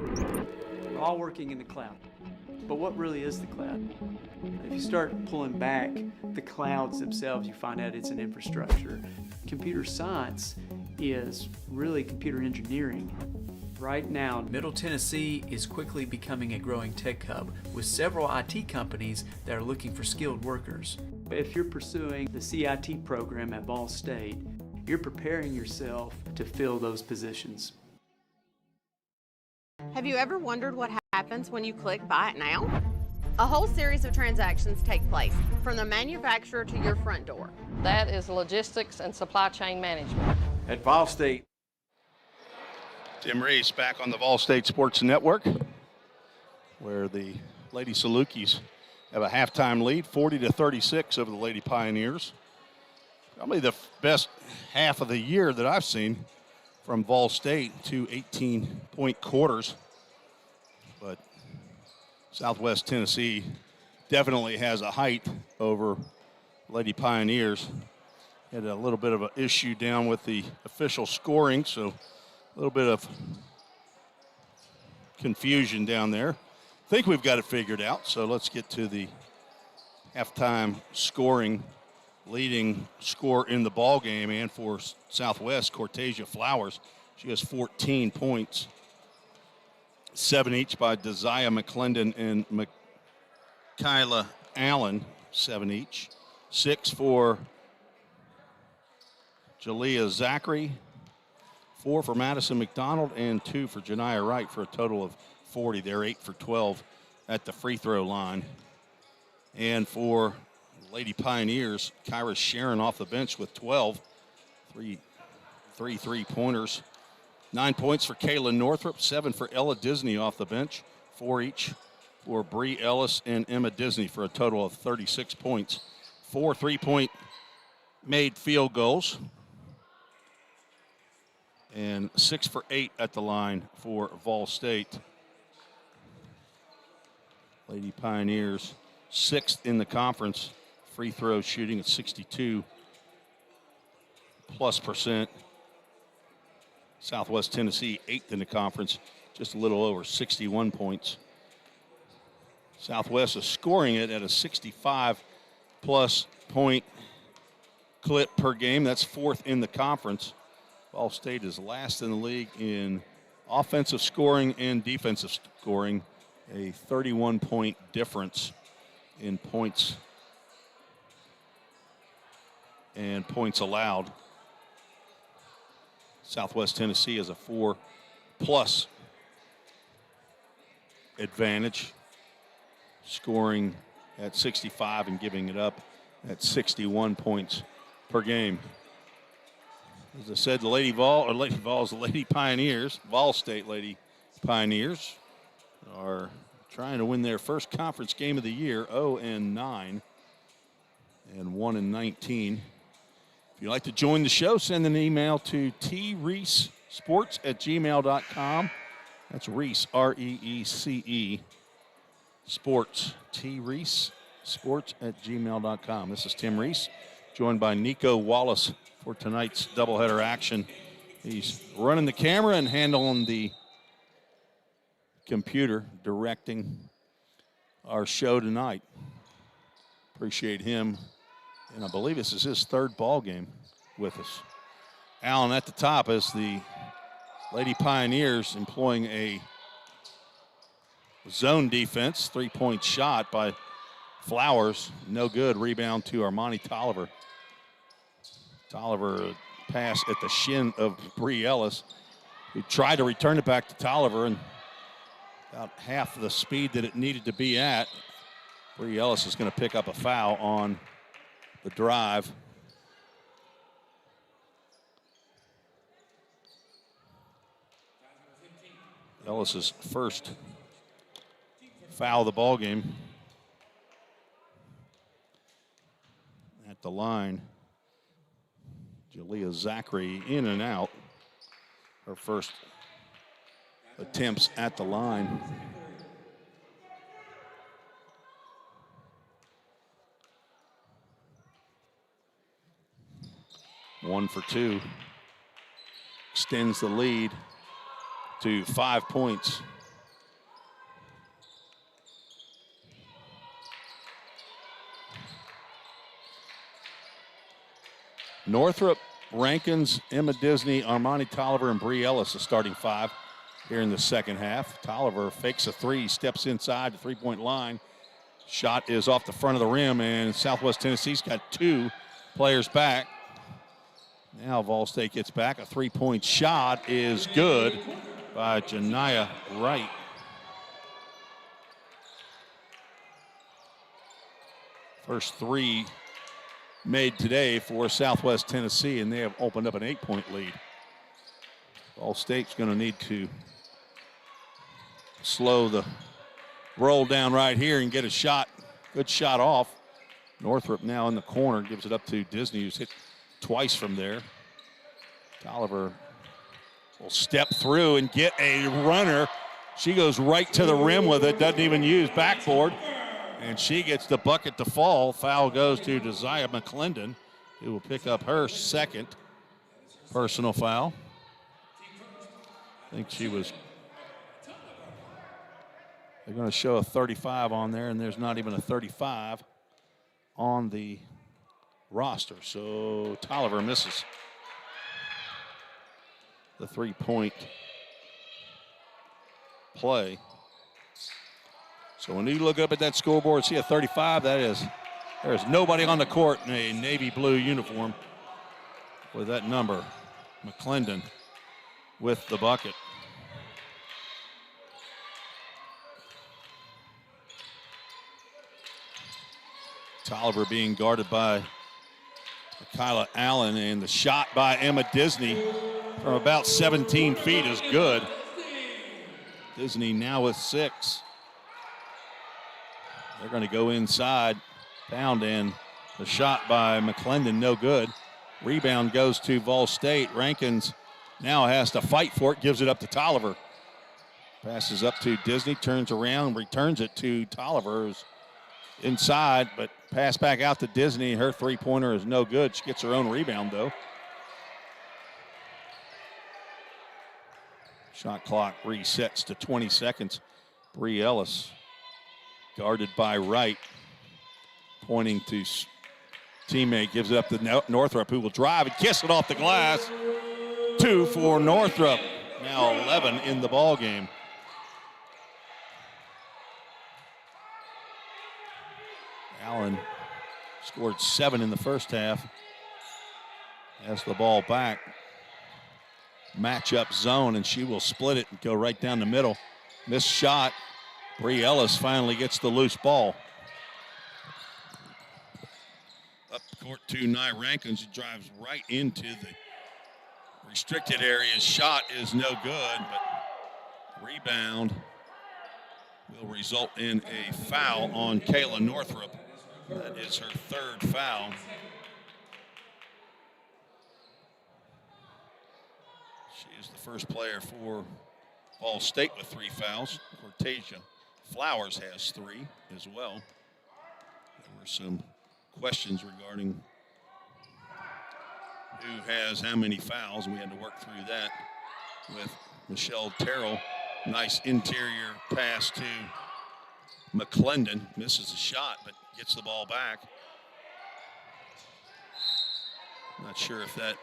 We're all working in the cloud. But what really is the cloud? If you start pulling back the clouds themselves, you find out it's an infrastructure. Computer science is really computer engineering. Right now, Middle Tennessee is quickly becoming a growing tech hub with several IT companies that are looking for skilled workers. If you're pursuing the CIT program at Ball State, you're preparing yourself to fill those positions. Have you ever wondered what happens when you click Buy It Now? A whole series of transactions take place, from the manufacturer to your front door. That is logistics and supply chain management. At Ball State. Tim Reese back on the Vol State Sports Network, where the Lady Salukis have a halftime lead, 40-36 over the Lady Pioneers. Probably the best half of the year that I've seen from Vol State, 2 18-point quarters. But Southwest Tennessee definitely has a height over Lady Pioneers. Had a little bit of an issue down with the official scoring, so a little bit of confusion down there. I think we've got it figured out, so let's get to the halftime scoring. Leading score in the ball game and for Southwest, Cortasia Flowers. She has 14 points, 7 each by Desire McClendon and Michaela Allen, 7 each. 6 for Jalea Zachary, 4 for Madison McDonald, and 2 for Janiah Wright for a total of 40. They're 8 for 12 at the free throw line. And for Lady Pioneers, Kyra Sharon off the bench with 12, three three-pointers. 9 points for Kayla Northrup, 7 for Ella Disney off the bench, 4 each for Bree Ellis and Emma Disney for a total of 36 points. 4 3-point made field goals, and 6 for 8 at the line for Vol State. Lady Pioneers 6th in the conference. Free throw shooting at 62+%. Southwest Tennessee 8th in the conference, just a little over 61 points. Southwest is scoring it at a 65+ point clip per game. That's 4th in the conference. Ball State is last in the league in offensive scoring and defensive scoring, a 31-point difference in points and points allowed. Southwest Tennessee has a 4+ advantage, scoring at 65 and giving it up at 61 points per game. As I said, the Lady Pioneers, Vol State Lady Pioneers, are trying to win their first conference game of the year, 0-9 and 1-19. If you'd like to join the show, send an email to treesesports@gmail.com. That's Reese, R-E-E-C-E, sports, treesesports@gmail.com. This is Tim Reese, joined by Nico Wallace for tonight's doubleheader action. He's running the camera and handling the computer, directing our show tonight. Appreciate him. And I believe this is his 3rd ball game with us. Allen at the top as the Lady Pioneers employing a zone defense. 3-point shot by Flowers. No good. Rebound to Armani Tolliver. Tolliver pass at the shin of Bree Ellis, who tried to return it back to Tolliver, and about half the speed that it needed to be at. Bree Ellis is going to pick up a foul on the drive. Ellis's first foul of the ball game. At the line, Jalea Zachary in and out. Her first attempts at the line. One for 2. Extends the lead to 5 points. Northrop, Rankins, Emma Disney, Armani Tolliver, and Bree Ellis, the starting five here in the second half. Tolliver fakes a three, steps inside the three-point line. Shot is off the front of the rim, and Southwest Tennessee's got two players back. Now Vol State gets back. A three-point shot is good by Janiyah Wright. First three made today for Southwest Tennessee, and they have opened up an 8-point lead. Vol State's going to need to slow the roll down right here and get a shot, good shot off. Northrop now in the corner, gives it up to Disney, who's hit twice from there. Tolliver will step through and get a runner. She goes right to the rim with it, doesn't even use backboard. And she gets the bucket to fall. Foul goes to Desire McClendon, who will pick up her second personal foul. I think she was, they're going to show a 35 on there, and there's not even a 35 on the roster. So Tolliver misses the three-point play. So when you look up at that scoreboard, see a 35, there is nobody on the court in a navy blue uniform with that number. McClendon with the bucket. Tolliver being guarded by Kyla Allen, and the shot by Emma Disney from about 17 feet is good. Disney now with 6. They're going to go inside, pound in. The shot by McClendon, no good. Rebound goes to Vol State. Rankins now has to fight for it, gives it up to Tolliver. Passes up to Disney, turns around, returns it to Tolliver, who's inside, but pass back out to Disney. Her three-pointer is no good. She gets her own rebound, though. Shot clock resets to 20 seconds. Bree Ellis, guarded by Wright, pointing to teammate, gives it up to Northrop, who will drive and kiss it off the glass. 2 for Northrop. Now 11 in the ball game. Allen scored 7 in the first half. Has the ball back. Matchup zone, and she will split it and go right down the middle. Missed shot. Bree Ellis finally gets the loose ball. Up court to Nye Rankins, who drives right into the restricted area. Shot is no good, but rebound will result in a foul on Kayla Northrop. That is her third foul. She is the first player for Ball State with 3 fouls. Cortasia Flowers has 3 as well. There were some questions regarding who has how many fouls, and we had to work through that with Michelle Terrell. Nice interior pass to McClendon. Misses a shot, but gets the ball back. Not sure if that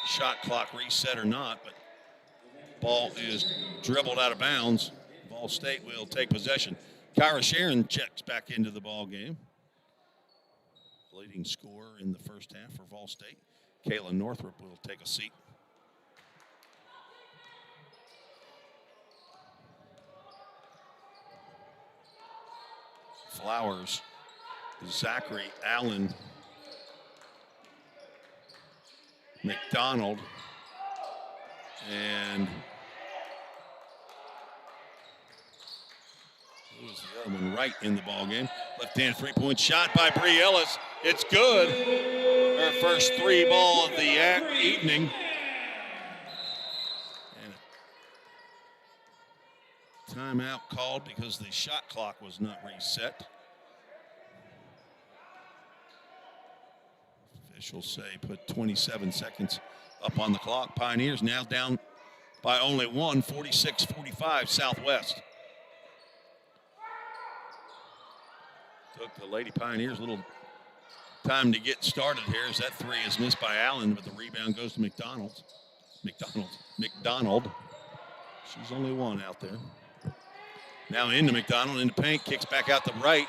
shot clock reset or not, but ball is dribbled out of bounds. Ball State will take possession. Kyra Sharon checks back into the ball game. Leading scorer in the first half for Vol State. Kayla Northrop will take a seat. Flowers, Zachary Allen, McDonald, and who was the other one? Right in the ball game. Left-hand three-point shot by Bree Ellis. It's good. Her first 3 ball of the evening. And a timeout called because the shot clock was not reset. Officials say put 27 seconds up on the clock. Pioneers now down by only 1, 46-45 Southwest. Took the Lady Pioneers a little time to get started here as that three is missed by Allen, but the rebound goes to McDonald. She's only one out there. Now into McDonald, into paint, kicks back out the right.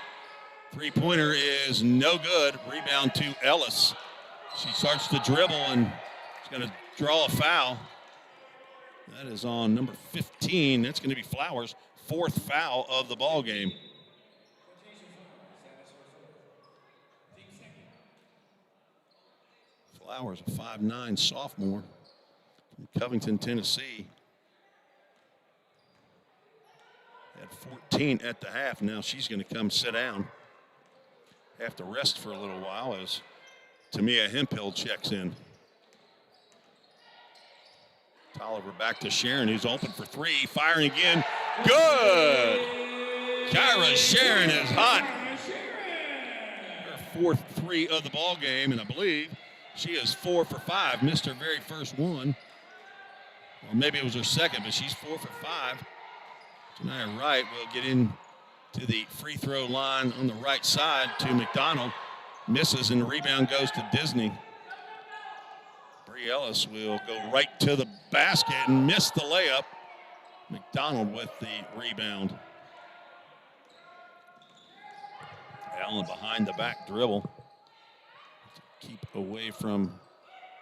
Three-pointer is no good. Rebound to Ellis. She starts to dribble and she's going to draw a foul. That is on number 15. That's going to be Flowers' fourth foul of the ball game. Flowers, a 5'9" sophomore from Covington, Tennessee. Had 14 at the half. Now she's going to come sit down. Have to rest for a little while as Tamia Hemphill checks in. Tolliver back to Sharon, who's open for three. Firing again. Good! Kyra Sharon is hot. Her fourth three of the ball game, and I believe she is 4 for 5. Missed her very first one. Well, maybe it was her second, but she's 4 for 5. Janiyah Wright will get in to the free throw line on the right side to McDonald. Misses, and the rebound goes to Disney. Bree Ellis will go right to the basket and miss the layup. McDonald with the rebound. Allen behind the back dribble to keep away from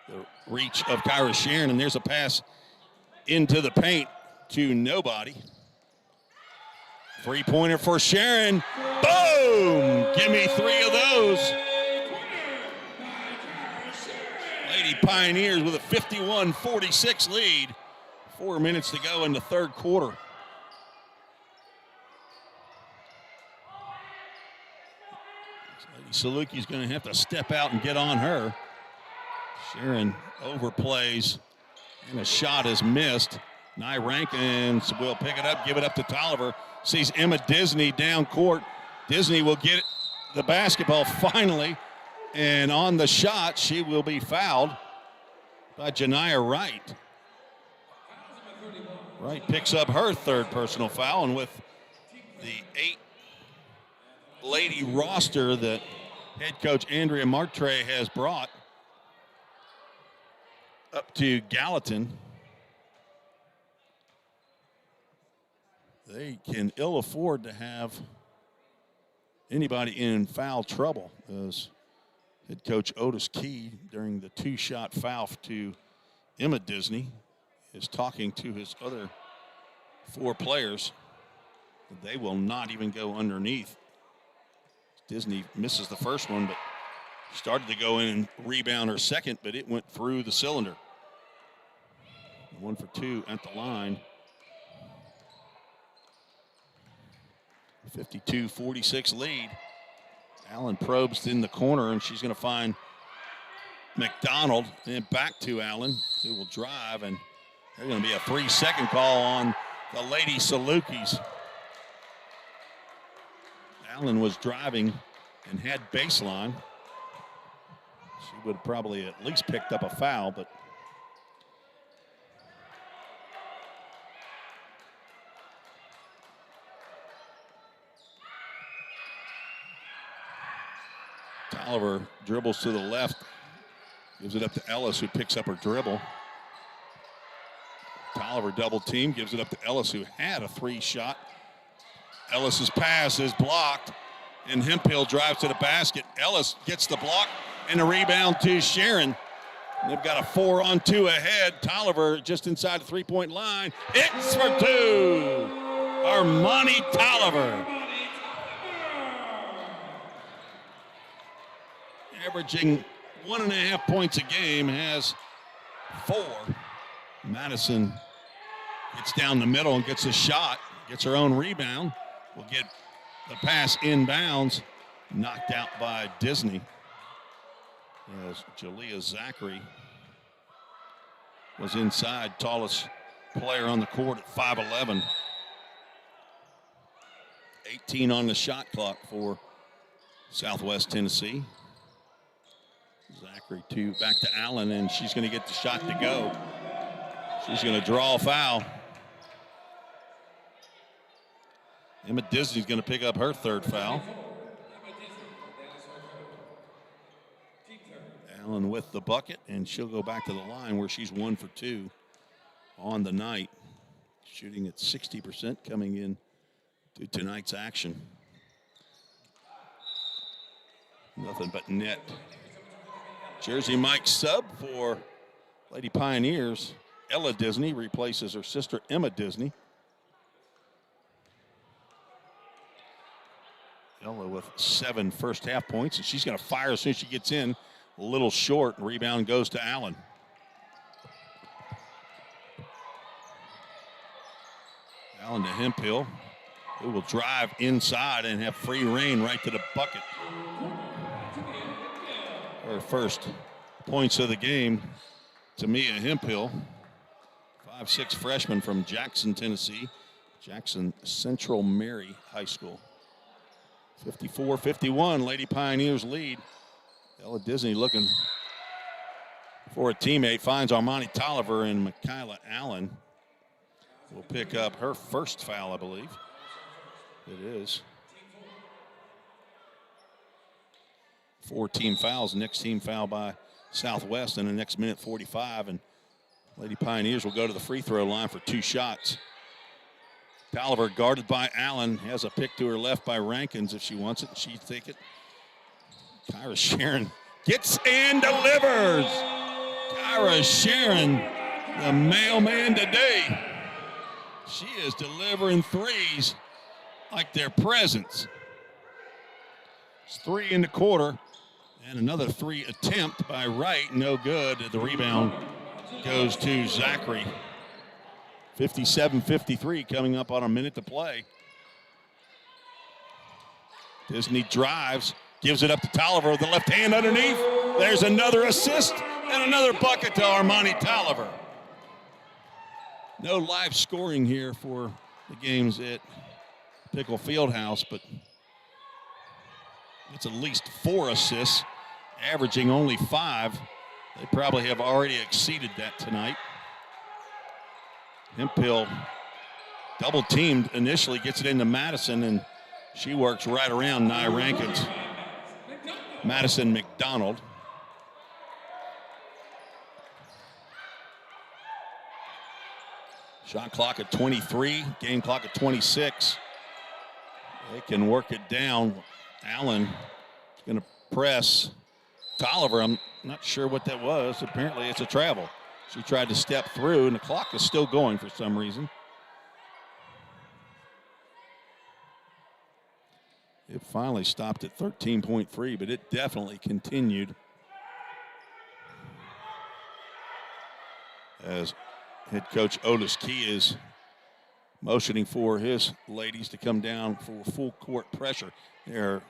the reach of Kyra Sharon, and there's a pass into the paint to nobody. Three-pointer for Sharon. Boom! Give me 3 of those. Lady Pioneers with a 51-46 lead. 4 minutes to go in the third quarter. Lady Saluki's going to have to step out and get on her. Sharon overplays, and a shot is missed. Nye Rankins will pick it up, give it up to Tolliver. Sees Emma Disney down court. Disney will get the basketball finally, and on the shot, she will be fouled by Janiyah Wright. Wright picks up her third personal foul, and with the 8-lady roster that head coach Andrea Martre has brought up to Gallatin, they can ill afford to have anybody in foul trouble, as head coach Otis Key, during the 2-shot foul to Emma Disney, is talking to his other 4 players. They will not even go underneath. Disney misses the first one, but started to go in and rebound her second, but it went through the cylinder. 1 for 2 at the line. 52-46 lead. Allen probes in the corner, and she's going to find McDonald, and back to Allen, who will drive, and there's going to be a 3-second call on the Lady Salukis. Allen was driving and had baseline. She would have probably at least picked up a foul, but Tolliver dribbles to the left, gives it up to Ellis, who picks up her dribble. Tolliver double team, gives it up to Ellis, who had a 3-shot. Ellis's pass is blocked, and Hemphill drives to the basket. Ellis gets the block and a rebound to Sharon. They've got a 4-on-2 ahead. Tolliver just inside the 3-point line. It's for 2. Armani Tolliver. Averaging 1.5 points a game, has 4. Madison gets down the middle and gets a shot, gets her own rebound. Will get the pass inbounds, knocked out by Disney. As Jalea Zachary was inside, tallest player on the court at 5'11". 18 on the shot clock for Southwest Tennessee. Zachary back to Allen, and she's going to get the shot to go. She's going to draw a foul. Emma Disney's going to pick up her 3rd foul. Allen with the bucket, and she'll go back to the line where she's 1 for 2 on the night, shooting at 60% coming in to tonight's action. Nothing but net. Jersey Mike sub for Lady Pioneers. Ella Disney replaces her sister Emma Disney. Ella with 7 first half points, and she's going to fire as soon as she gets in. A little short, and rebound goes to Allen. Allen to Hemphill, who will drive inside and have free reign right to the bucket. Her first points of the game, Tamia Hemphill, 5'6" freshman from Jackson, Tennessee, Jackson Central Mary High School. 54-51, Lady Pioneers lead. Ella Disney looking for a teammate, finds Armani Tolliver, and Michaela Allen will pick up her first foul, I believe. It is. 4 team fouls. Next team foul by Southwest in the next minute 45, and Lady Pioneers will go to the free throw line for 2 shots. Tolliver guarded by Allen, has a pick to her left by Rankins if she wants it, and she'd take it. Kyra Sharon gets and delivers. Kyra Sharon, the mailman today. She is delivering threes like their presents. It's 3 in the quarter, and another 3 attempt by Wright, no good. The rebound goes to Zachary. 57-53 coming up on a minute to play. Disney drives, gives it up to Tolliver with the left hand underneath. There's another assist and another bucket to Armani Tolliver. No live scoring here for the games at Pickle Fieldhouse, but it's at least 4 assists, averaging only 5. They probably have already exceeded that tonight. Hemphill double teamed initially, gets it into Madison, and she works right around Nia Rankins. Madison McDonald. Shot clock at 23, game clock at 26. They can work it down. Allen is going to press Tolliver. I'm not sure what that was. Apparently it's a travel. She tried to step through, and the clock is still going for some reason. It finally stopped at 13.3, but it definitely continued as head coach Otis Key is motioning for his ladies to come down for full court pressure. They've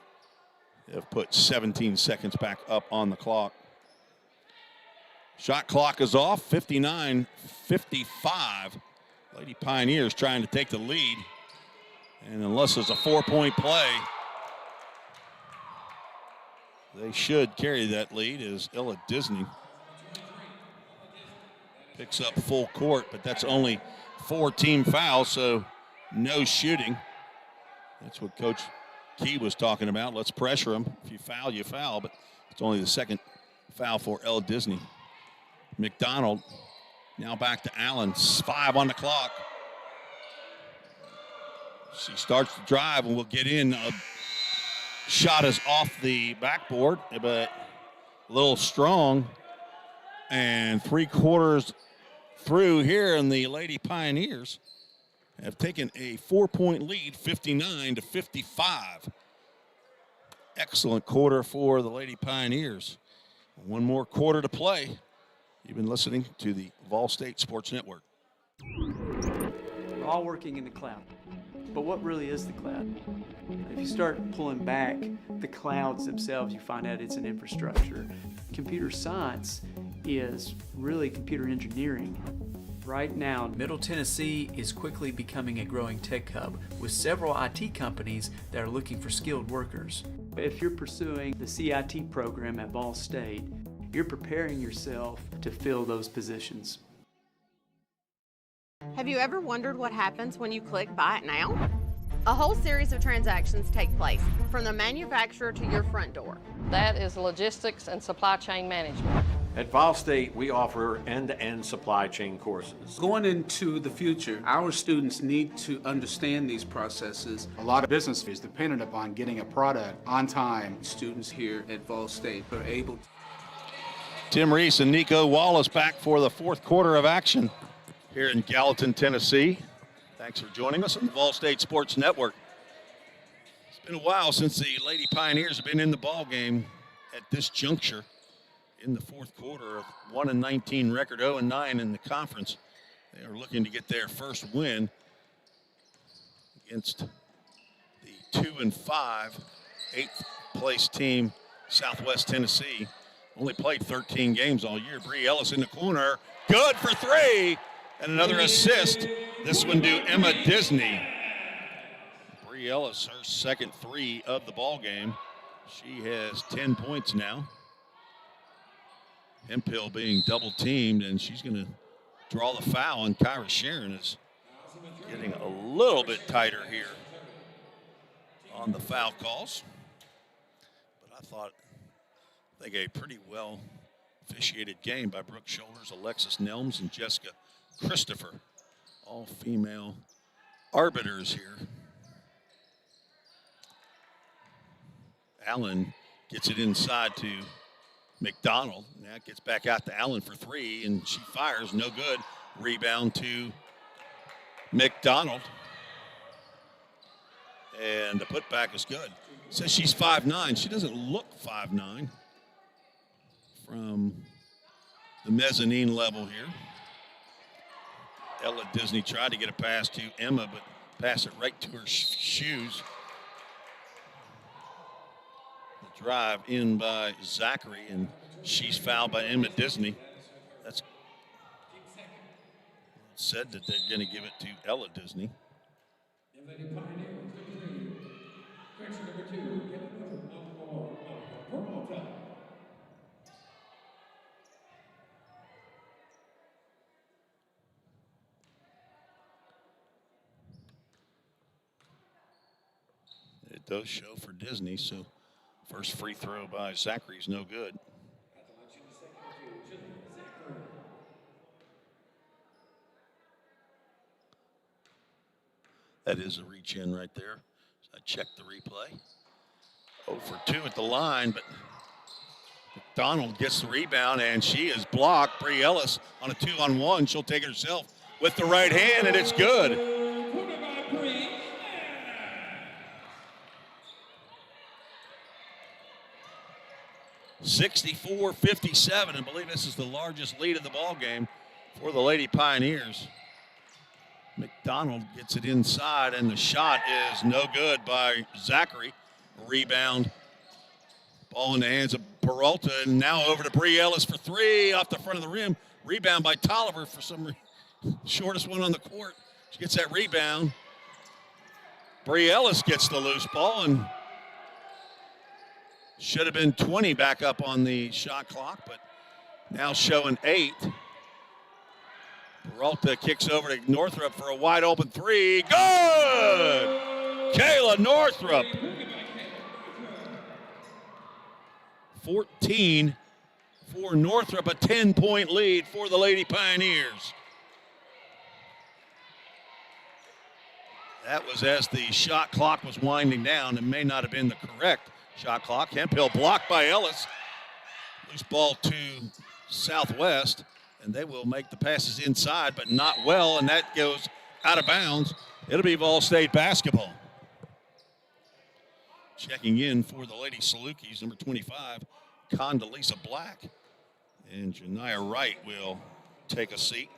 put 17 seconds back up on the clock. Shot clock is off, 59-55. Lady Pioneers trying to take the lead. And unless there's a 4-point play, they should carry that lead as Ella Disney picks up full court, but that's only 4 team fouls, so no shooting. That's what Coach Key was talking about. Let's pressure them. If you foul, you foul, but it's only the second foul for Ella Disney. McDonald now back to Allen. 5 on the clock. She starts to drive and will get in. Shot is off the backboard, but a little strong. And 3/4 through here, and the Lady Pioneers have taken a 4-point lead, 59-55. Excellent quarter for the Lady Pioneers. 1 more quarter to play. You've been listening to the Vol State Sports Network. We're all working in the cloud. But what really is the cloud? If you start pulling back the clouds themselves, you find out it's an infrastructure. Computer science is really computer engineering. Right now, Middle Tennessee is quickly becoming a growing tech hub with several IT companies that are looking for skilled workers. If you're pursuing the CIT program at Vol State, you're preparing yourself to fill those positions. Have you ever wondered what happens when you click Buy It Now? A whole series of transactions take place, from the manufacturer to your front door. That is logistics and supply chain management. At Vol State, we offer end-to-end supply chain courses. Going into the future, our students need to understand these processes. A lot of business is dependent upon getting a product on time. Students here at Vol State are able to. Tim Reese and Nico Wallace back for the fourth quarter of action here in Gallatin, Tennessee. Thanks for joining us on the Vol State Sports Network. It's been a while since the Lady Pioneers have been in the ball game at this juncture. In the fourth quarter, of 1-19 record, 0-9 in the conference. They are looking to get their first win against the 2-5 eighth place team, Southwest Tennessee. Only played 13 games all year. Bree Ellis in the corner, good for three, and another assist. This one to Emma Disney. Bree Ellis, her second three of the ball game. She has 10 points now. Hemphill being double teamed, and she's going to draw the foul, and Kyra Sharon is getting a little bit tighter here on the foul calls. But I think a pretty well officiated game by Brooke Shoulders, Alexis Nelms, and Jessica Christopher, all female arbiters here. Allen gets it inside to McDonald. Now gets back out to Allen for three, and she fires, no good. Rebound to McDonald. And the putback is good. Says she's 5'9". She doesn't look 5'9" from the mezzanine level here. Ella Disney tried to get a pass to Emma, but passed it right to her shoes. Drive in by Zachary, and she's fouled by Emma Disney. That's said that they're going to give it to Ella Disney. It does show for Disney, so first free throw by Zachary is no good. That is a reach in right there. So I checked the replay. 0 for 2 at the line, but McDonald gets the rebound, and she is blocked. Bree Ellis on a 2-on-1. She'll take it herself with the right hand, and it's good. 64-57, and believe this is the largest lead of the ball game for the Lady Pioneers. McDonald gets it inside, and the shot is no good by Zachary. Rebound. Ball in the hands of Peralta, and now over to Bree Ellis for three off the front of the rim. Rebound by Tolliver for some reason. Shortest one on the court. She gets that rebound. Bree Ellis gets the loose ball, and should have been 20 back up on the shot clock, but now showing 8. Peralta kicks over to Northrup for a wide open three. Good! Kayla Northrup. 14 for Northrup, a 10-point lead for the Lady Pioneers. That was as the shot clock was winding down. It may not have been the correct shot clock. Hemphill blocked by Ellis. Loose ball to Southwest, and they will make the passes inside, but not well, and that goes out of bounds. It'll be Vol State basketball. Checking in for the Lady Salukis, number 25, Condoleezza Black. And Janiah Wright will take a seat.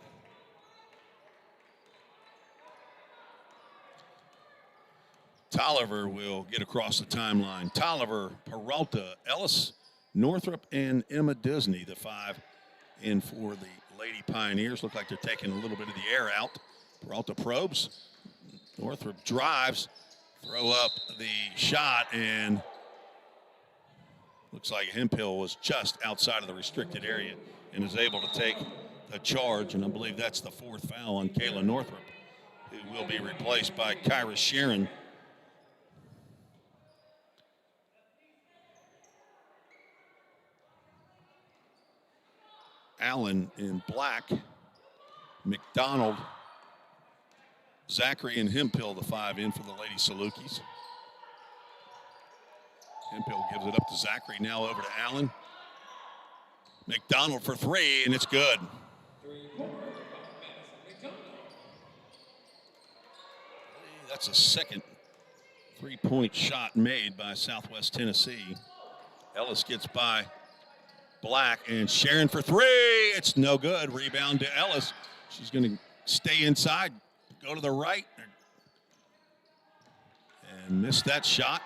Tolliver will get across the timeline. Tolliver, Peralta, Ellis, Northrup, and Emma Disney, the 5 in for the Lady Pioneers. Look like they're taking a little bit of the air out. Peralta probes. Northrup drives. Throw up the shot, and looks like Hemphill was just outside of the restricted area and is able to take the charge, and I believe that's the 4th foul on Kayla Northrup, who will be replaced by Kyra Sharon Allen in black. McDonald, Zachary, and Hempill, the 5 in for the Lady Salukis. Hempill gives it up to Zachary, now over to Allen. McDonald for 3, and it's good. That's a second 3-point shot made by Southwest Tennessee. Ellis gets by Black, and Sharon for 3. It's no good. Rebound to Ellis. She's going to stay inside, go to the right, and miss that shot.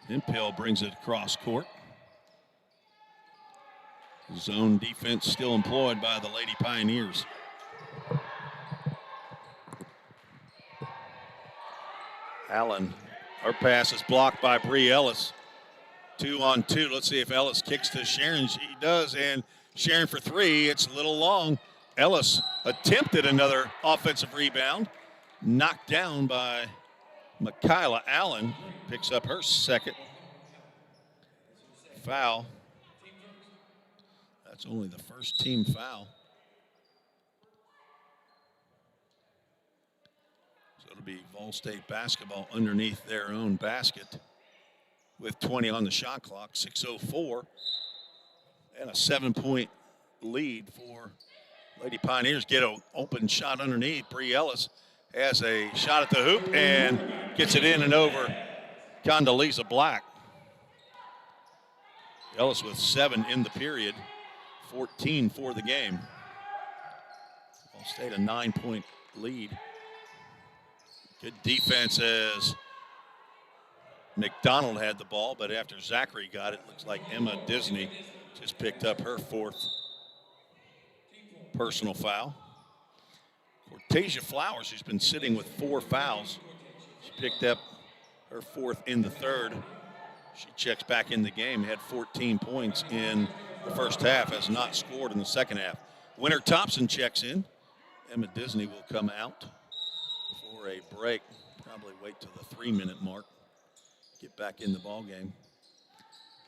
Hempill brings it across court. Zone defense still employed by the Lady Pioneers. Allen, her pass is blocked by Bree Ellis. 2-on-2. Let's see if Ellis kicks to Sharon. She does, and Sharon for 3. It's a little long. Ellis attempted another offensive rebound. Knocked down by Michaela Allen. Picks up her second foul. That's only the first team foul. So it'll be Vol State basketball underneath their own basket with 20 on the shot clock, 6:04, and a 7-point lead for Lady Pioneers. Get an open shot underneath. Bree Ellis has a shot at the hoop and gets it in and over Condoleezza Black. Ellis with 7 in the period, 14 for the game. Vol State a 9-point lead. Good defense as McDonald had the ball, but after Zachary got it, looks like Emma Disney just picked up her 4th personal foul. Cortasia Flowers, who's been sitting with 4 fouls, she picked up her 4th in the third. She checks back in the game, had 14 points in the first half, has not scored in the second half. Winter Thompson checks in. Emma Disney will come out for a break, probably wait till the 3-minute mark. Get back in the ball game.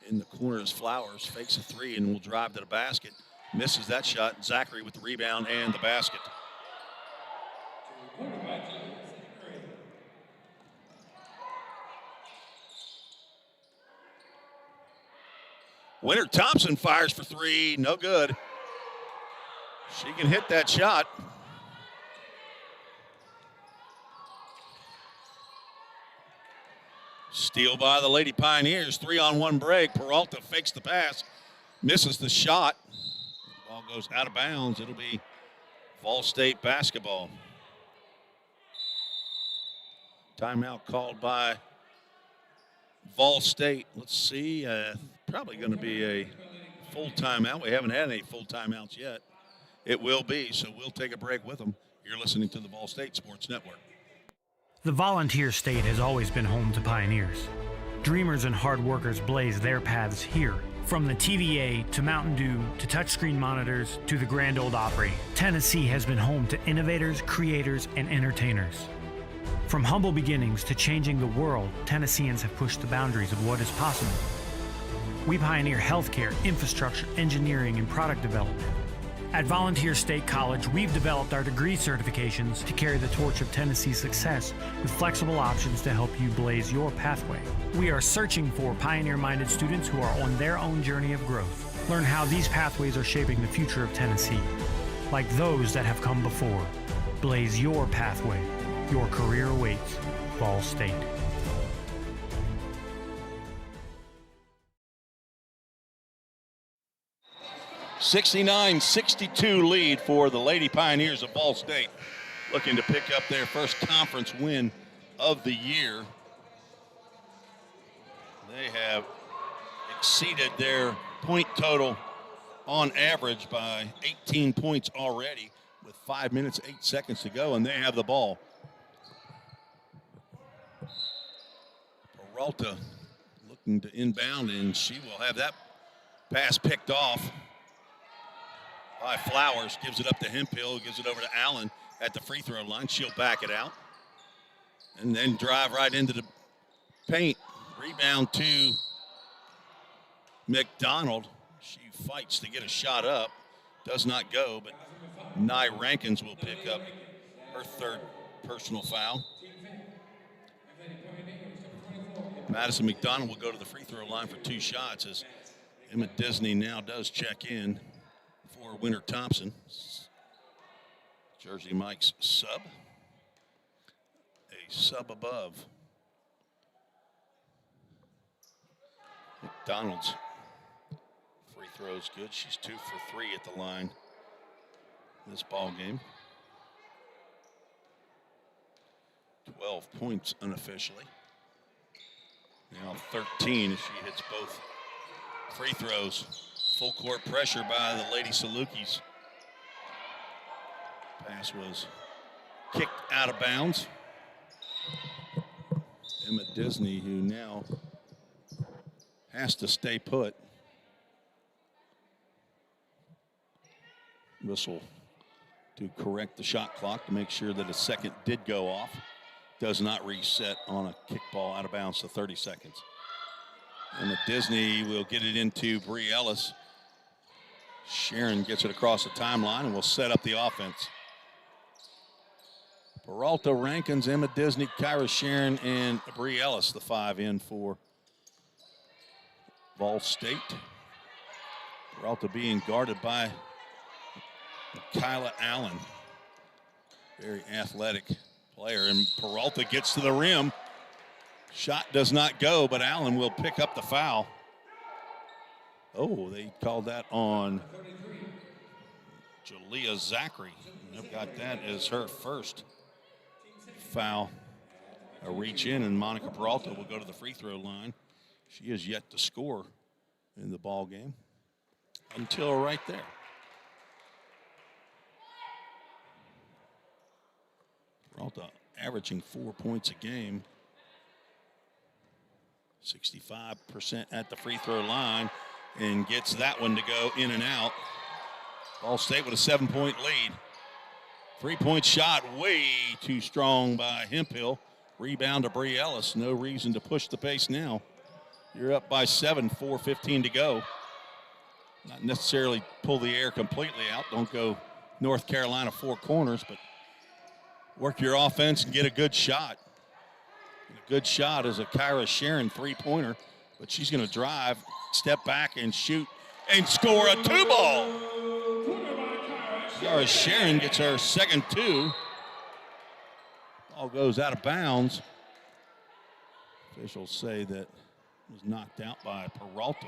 In the corner is Flowers, fakes a 3 and will drive to the basket. Misses that shot. Zachary with the rebound and the basket. Winter Thompson fires for 3, no good. She can hit that shot. Steal by the Lady Pioneers, 3-on-1 break. Peralta fakes the pass, misses the shot. The ball goes out of bounds. It'll be Vol State basketball. Timeout called by Vol State. Let's see, probably going to be a full timeout. We haven't had any full timeouts yet. It will be, so we'll take a break with them. You're listening to the Vol State Sports Network. The Volunteer State has always been home to pioneers. Dreamers and hard workers blaze their paths here. From the TVA to Mountain Dew to touchscreen monitors to the Grand Ole Opry, Tennessee has been home to innovators, creators, and entertainers. From humble beginnings to changing the world, Tennesseans have pushed the boundaries of what is possible. We pioneer healthcare, infrastructure, engineering, and product development. At Volunteer State College, we've developed our degree certifications to carry the torch of Tennessee's success with flexible options to help you blaze your pathway. We are searching for pioneer-minded students who are on their own journey of growth. Learn how these pathways are shaping the future of Tennessee. Like those that have come before, blaze your pathway. Your career awaits. Vol State. (69-62) lead for the Lady Pioneers of Vol State, looking to pick up their first conference win of the year. They have exceeded their point total on average by 18 points already with 5 minutes, 8 seconds to go, and they have the ball. Peralta looking to inbound, and she will have that pass picked off by Flowers. Gives it up to Hempill, gives it over to Allen at the free throw line. She'll back it out and then drive right into the paint. Rebound to McDonald. She fights to get a shot up. Does not go, but Nye Rankins will pick up her third personal foul. Madison McDonald will go to the free throw line for 2 shots as Emma Disney now does check in for Winter Thompson. Jersey Mike's sub. A sub above. McDonald's free throw is good. She's 2 for 3 at the line this ball game. 12 points unofficially. Now 13 as she hits both free throws. Full court pressure by the Lady Salukis. Pass was kicked out of bounds. Emma Disney, who now has to stay put. Whistle to correct the shot clock to make sure that a second did go off. Does not reset on a kickball out of bounds to 30 seconds. Emma Disney will get it into Bree Ellis. Sharon gets it across the timeline and will set up the offense. Peralta, Rankins, Emma Disney, Kyra Sharon, and Bree Ellis, the 5 in for Ball State. Peralta being guarded by Kyla Allen. Very athletic player, and Peralta gets to the rim. Shot does not go, but Allen will pick up the foul. Oh, they called that on Jalea Zachary. They've got that as her first foul. A reach in, and Monica Peralta will go to the free throw line. She has yet to score in the ball game until right there. Peralta averaging 4 points a game. 65% at the free throw line and gets that one to go in and out. Ball State with a 7-point lead. 3-point shot way too strong by Hemphill. Rebound to Bree Ellis. No reason to push the pace now. You're up by 7, 4:15 to go. Not necessarily pull the air completely out. Don't go North Carolina 4 corners, but work your offense and get a good shot. And a good shot is a Kyra Sharon 3-pointer, but she's going to drive, step back, and shoot and score a 2-ball. Kyra Sharon gets her second 2. Ball goes out of bounds. Officials say that it was knocked out by Peralta.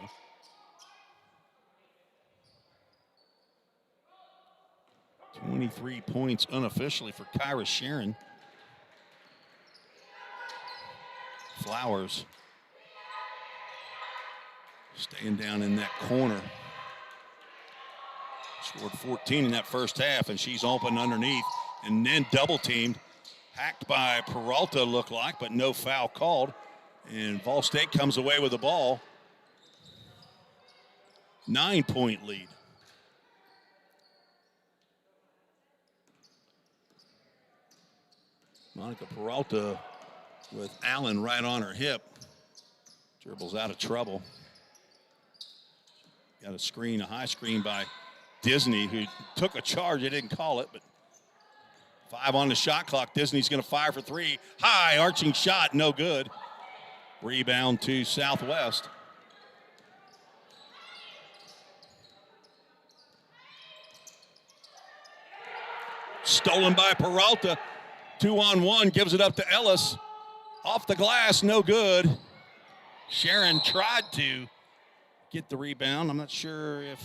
$23 points unofficially for Kyra Sharon. Flowers staying down in that corner. Scored 14 in that first half, and she's open underneath and then double teamed. Hacked by Peralta, looked like, but no foul called. And Ball State comes away with the ball. 9-point lead. Monica Peralta with Allen right on her hip. Dribbles out of trouble. Got a screen, a high screen by Disney, who took a charge. They didn't call it, but 5 on the shot clock. Disney's going to fire for 3. High arching shot, no good. Rebound to Southwest. Stolen by Peralta. 2-on-1, gives it up to Ellis. Off the glass, no good. Sharon tried to get the rebound. I'm not sure if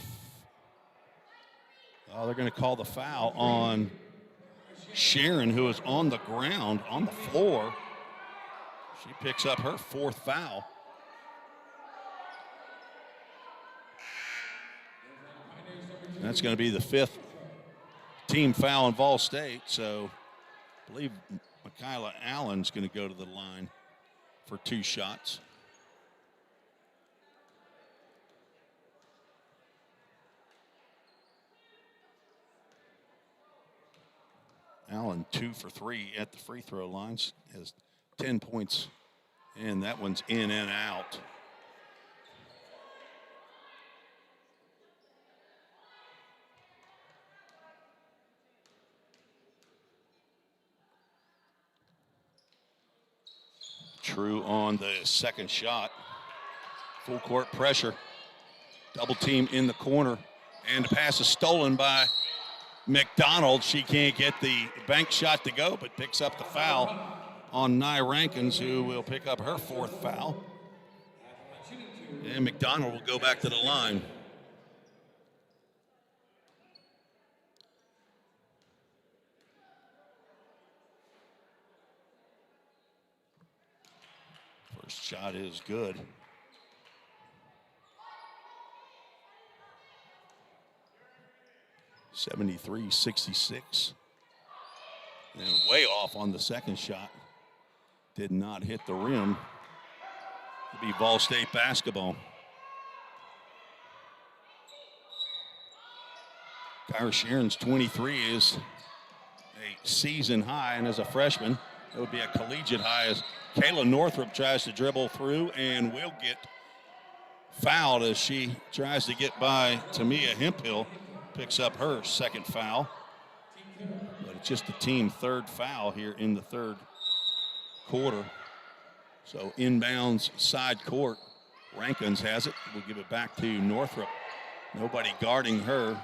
they're going to call the foul on Sharon, who is on the ground, on the floor. She picks up her 4th foul. That's going to be the 5th team foul in Ball State, so I believe Michaela Allen's going to go to the line for 2 shots. Allen 2 for 3 at the free throw lines, has 10 points, and that one's in and out. True on the second shot. Full court pressure. Double team in the corner. And the pass is stolen by McDonald. She can't get the bank shot to go, but picks up the foul on Nye Rankins, who will pick up her fourth foul. And McDonald will go back to the line. First shot is good. .73-66. And way off on the second shot. Did not hit the rim. It'll be Ball State basketball. Kyra Sharon's 23 is a season high, and as a freshman, it would be a collegiate high as Kayla Northrup tries to dribble through and will get fouled as she tries to get by Tamia Hemphill. Picks up her second foul. But it's just the team third foul here in the third quarter. So inbounds side court. Rankins has it. We'll give it back to Northrup. Nobody guarding her.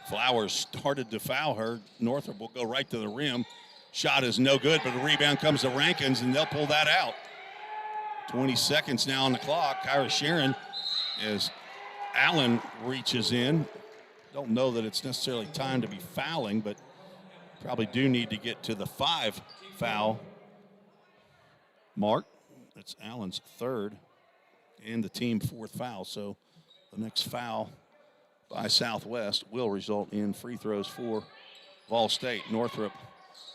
Flowers started to foul her. Northrup will go right to the rim. Shot is no good, but the rebound comes to Rankins, and they'll pull that out. 20 seconds now on the clock. Kyra Sharon, as Allen reaches in. Don't know that it's necessarily time to be fouling, but probably do need to get to the 5 foul mark. That's Allen's third and the team fourth foul. So the next foul by Southwest will result in free throws for Ball State. Northrup,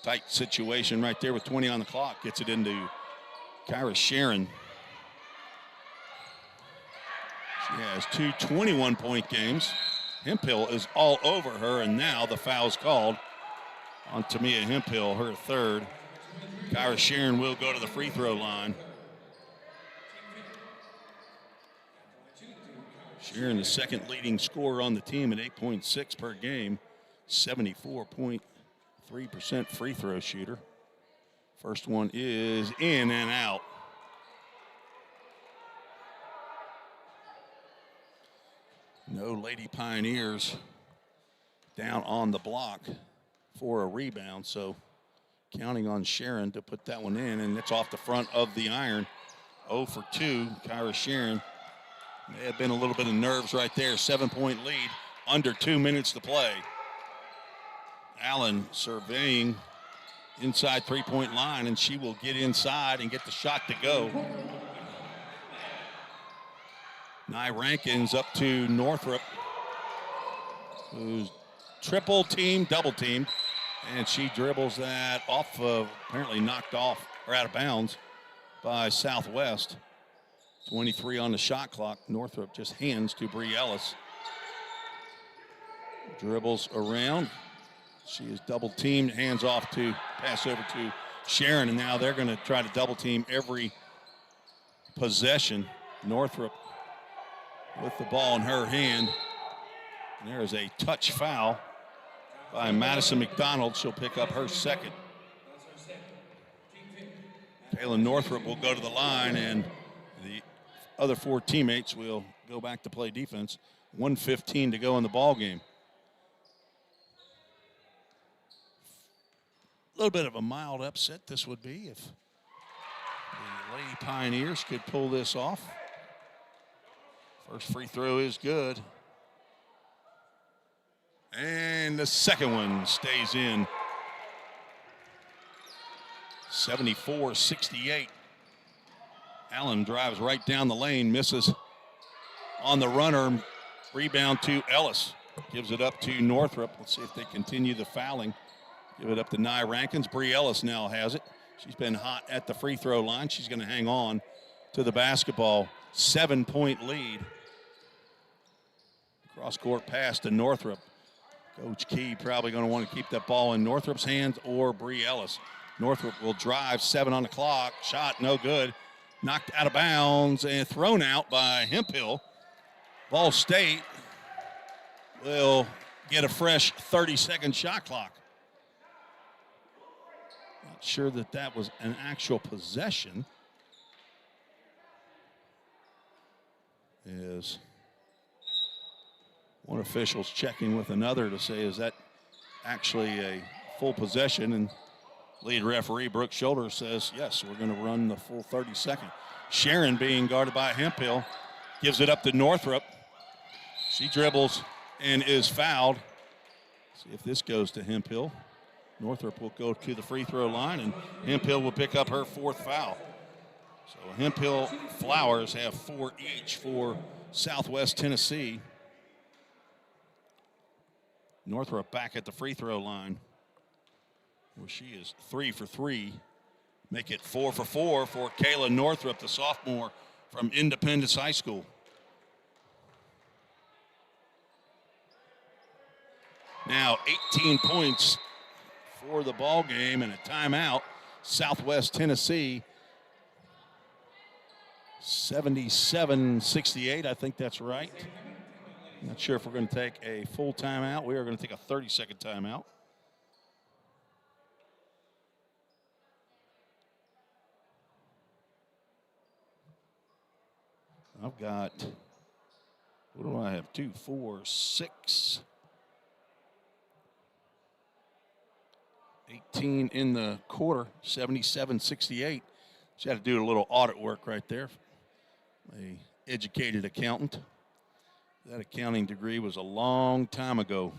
tight situation right there with 20 on the clock. Gets it into Kyra Sharon. She has 2 21-point games. Hemphill is all over her, and now the foul's called on Tamia Hemphill, her third. Kyra Sharon will go to the free throw line. Sharon, the second leading scorer on the team at 8.6 per game, 74.3% free throw shooter. First one is in and out. No Lady Pioneers down on the block for a rebound, so counting on Sharon to put that one in, and it's off the front of the iron. 0 for 2, Kyra Sharon. May have been a little bit of nerves right there. 7-point lead, under 2 minutes to play. Allen surveying inside three-point line, and she will get inside and get the shot to go. Nye Rankins up to Northrup, who's triple teamed, double teamed, and she dribbles that off of, apparently knocked off or out of bounds by Southwest. 23 on the shot clock. Northrup just hands to Bree Ellis. Dribbles around. She is double teamed, hands off to pass over to Sharon, and now they're going to try to double team every possession. Northrup with the ball in her hand. And there is a touch foul by Madison McDonald. She'll pick up her second. Kaylin Northrup will go to the line, and the other 4 teammates will go back to play defense. 1:15 to go in the ball game. A little bit of a mild upset this would be if the Lady Pioneers could pull this off. First free throw is good. And the second one stays in. 74-68. Allen drives right down the lane, misses on the runner. Rebound to Ellis. Gives it up to Northrup. Let's see if they continue the fouling. Give it up to Nye Rankins. Bree Ellis now has it. She's been hot at the free throw line. She's going to hang on to the basketball. 7-point lead. Cross-court pass to Northrup. Coach Key probably going to want to keep that ball in Northrup's hands or Bree Ellis. Northrup will drive, 7 on the clock. Shot no good. Knocked out of bounds and thrown out by Hemphill. Ball State will get a fresh 30-second shot clock. Not sure that that was an actual possession. Is one official's checking with another to say, is that actually a full possession? And lead referee Brooke Schulter says, yes, we're going to run the full 30-second. Sharon, being guarded by Hemphill, gives it up to Northrup. She dribbles and is fouled. See if this goes to Hemphill. Northrup will go to the free throw line, and Hemphill will pick up her 4th foul. So Hemphill Flowers have 4 each for Southwest Tennessee. Northrup back at the free throw line, where she is 3 for 3. Make it 4 for 4 for Kayla Northrup, the sophomore from Independence High School. Now 18 points for the ball game and a timeout. Southwest Tennessee 77-68, I think that's right. Not sure if we're going to take a full timeout. We are going to take a 30-second timeout. I've got, what do I have? 2, 4, 6. 18 in the quarter, 77-68. She had to do a little audit work right there. A educated accountant. That accounting degree was a long time ago.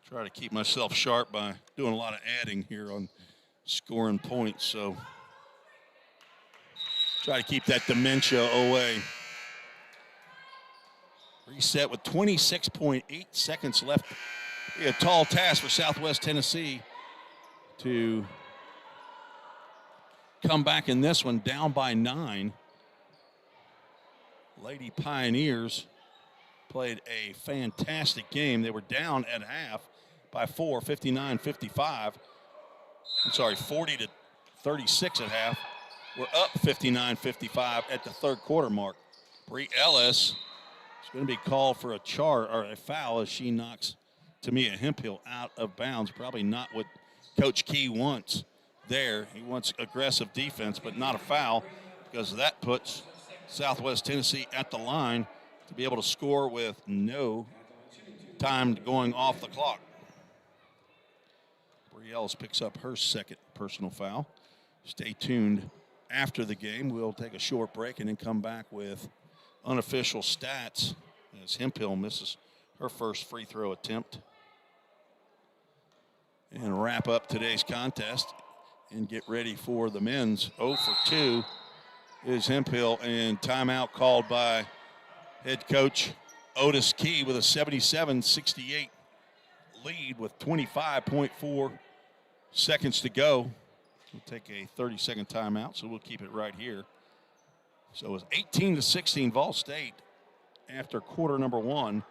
Try to keep myself sharp by doing a lot of adding here on scoring points, so try to keep that dementia away. Reset with 26.8 seconds left. Be a tall task for Southwest Tennessee to come back in this one, down by 9. Lady Pioneers played a fantastic game. They were down at half by 4, 59-55. I'm sorry, 40-36 at half. We're up 59-55 at the third quarter mark. Bree Ellis is going to be called for a foul as she knocks Tamia Hemphill out of bounds. Probably not what Coach Key wants there. He wants aggressive defense, but not a foul, because that puts Southwest Tennessee at the line to be able to score with no time going off the clock. Bree Ellis picks up her second personal foul. Stay tuned after the game. We'll take a short break and then come back with unofficial stats as Hemphill misses her first free throw attempt. And wrap up today's contest and get ready for the men's. 0 for 2 is Hemphill, and timeout called by head coach Otis Key with a 77-68 lead with 25.4 seconds to go. We'll take a 30-second timeout, so we'll keep it right here. So it's 18-16 Vol State after quarter number 1,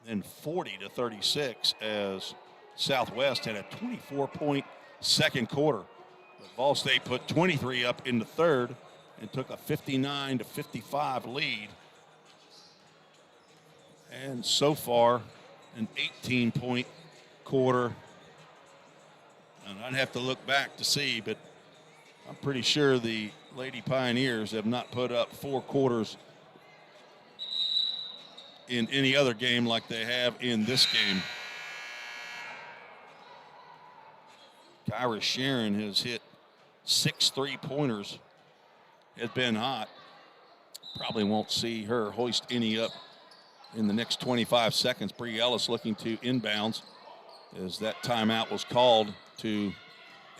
then 40-36 as Southwest had a 24-point second quarter. But Vol State put 23 up in the third and took a 59-55 lead. And so far, an 18-point quarter. And I'd have to look back to see, but I'm pretty sure the Lady Pioneers have not put up 4 quarters in any other game like they have in this game. Kyra Sharon has hit 6 3-pointers. Has been hot. Probably won't see her hoist any up in the next 25 seconds. Bree Ellis looking to inbounds as that timeout was called to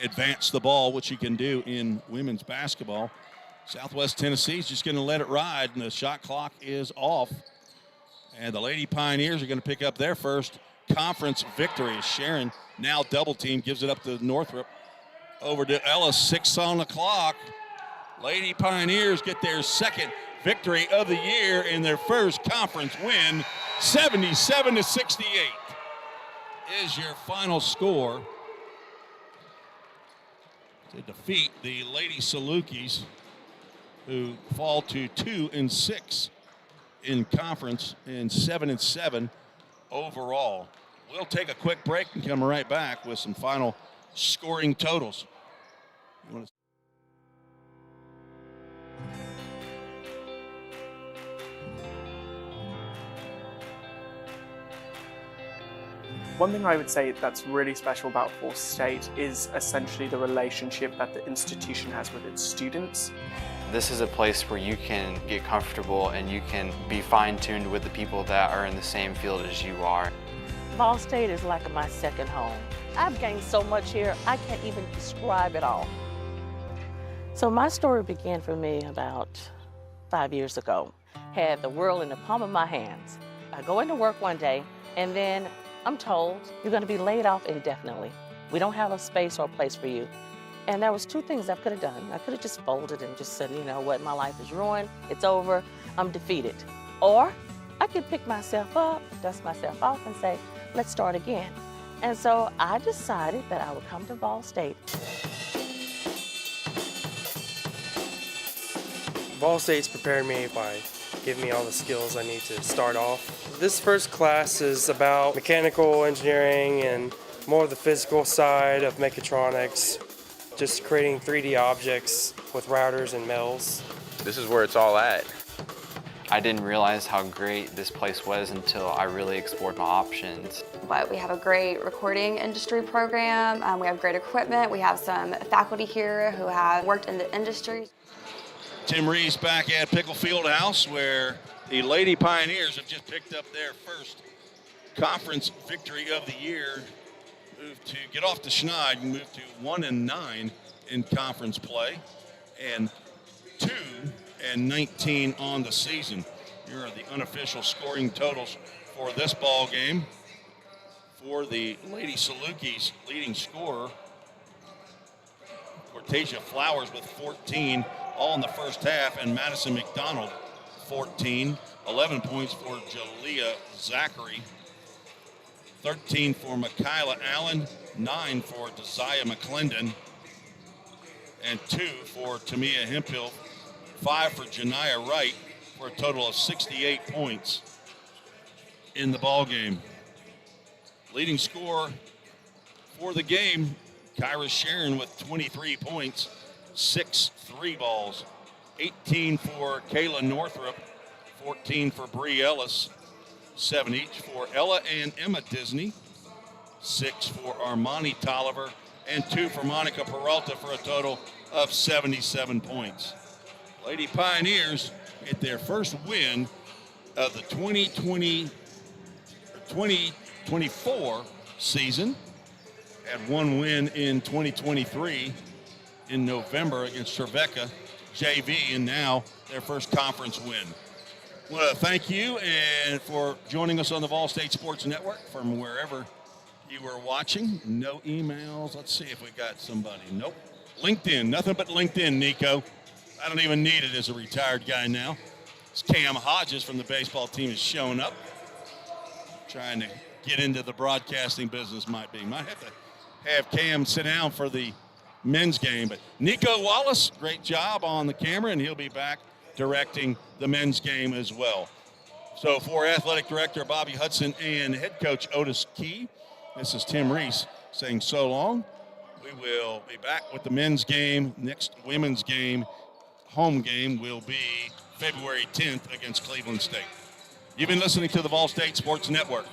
advance the ball, which you can do in women's basketball. Southwest Tennessee is just going to let it ride, and the shot clock is off. And the Lady Pioneers are going to pick up their first conference victory. Sharon now double team, gives it up to Northrup. Over to Ellis, 6 on the clock. Lady Pioneers get their second victory of the year in their first conference win. 77-68 is your final score to defeat the Lady Salukis, who fall to 2-6 in conference and 7-7 overall. We'll take a quick break and come right back with some final scoring totals. You want to One thing I would say that's really special about Fall State is essentially the relationship that the institution has with its students. This is a place where you can get comfortable and you can be fine-tuned with the people that are in the same field as you are. Vol State is like my second home. I've gained so much here, I can't even describe it all. So my story began for me about 5 years ago. Had the world in the palm of my hands. I go into work one day and then I'm told you're going to be laid off indefinitely. We don't have a space or a place for you. And there was two things I could have done. I could have just folded and just said, you know what, my life is ruined, it's over, I'm defeated. Or I could pick myself up, dust myself off and say, let's start again. And so I decided that I would come to Vol State. Vol State's prepared me by giving me all the skills I need to start off. This first class is about mechanical engineering and more of the physical side of mechatronics, just creating 3D objects with routers and mills. This is where it's all at. I didn't realize how great this place was until I really explored my options. But we have a great recording industry program, we have great equipment, we have some faculty here who have worked in the industry. Tim Rees back at Pickle Fieldhouse, where the Lady Pioneers have just picked up their first conference victory of the year. Moved to get off the schneid and move to 1-9 in conference play and 2-19 on the season. Here are the unofficial scoring totals for this ball game. For the Lady Salukis, leading scorer, Cortasia Flowers with 14, all in the first half, and Madison McDonald, 14. 11 points for Jalea Zachary. 13 for Michaela Allen, 9 for Desire McClendon, and 2 for Tamia Hemphill, 5 for Janiyah Wright, for a total of 68 points in the ball game. Leading scorer for the game, Kyra Sharon with 23 points, 6 3 balls, 18 for Kayla Northrup, 14 for Bree Ellis, 7 each for Ella and Emma Disney, 6 for Armani Tolliver, and 2 for Monica Peralta, for a total of 77 points. Lady Pioneers get their first win of the 2024 season. Had one win in 2023 in November against Trevecca JV, and now their first conference win. I want to thank you and for joining us on the Vol State Sports Network from wherever you were watching. No emails. Let's see if we got somebody. Nope. LinkedIn. Nothing but LinkedIn, Nico. I don't even need it as a retired guy now. It's Cam Hodges from the baseball team is showing up. Trying to get into the broadcasting business might have to have Cam sit down for the men's game. But Nico Wallace, great job on the camera, and he'll be back directing the men's game as well. So for Athletic Director Bobby Hudson and Head Coach Otis Key, this is Tim Rees saying so long. We will be back with the men's game. Next women's game, home game, will be February 10th against Cleveland State. You've been listening to the Vol State Sports Network.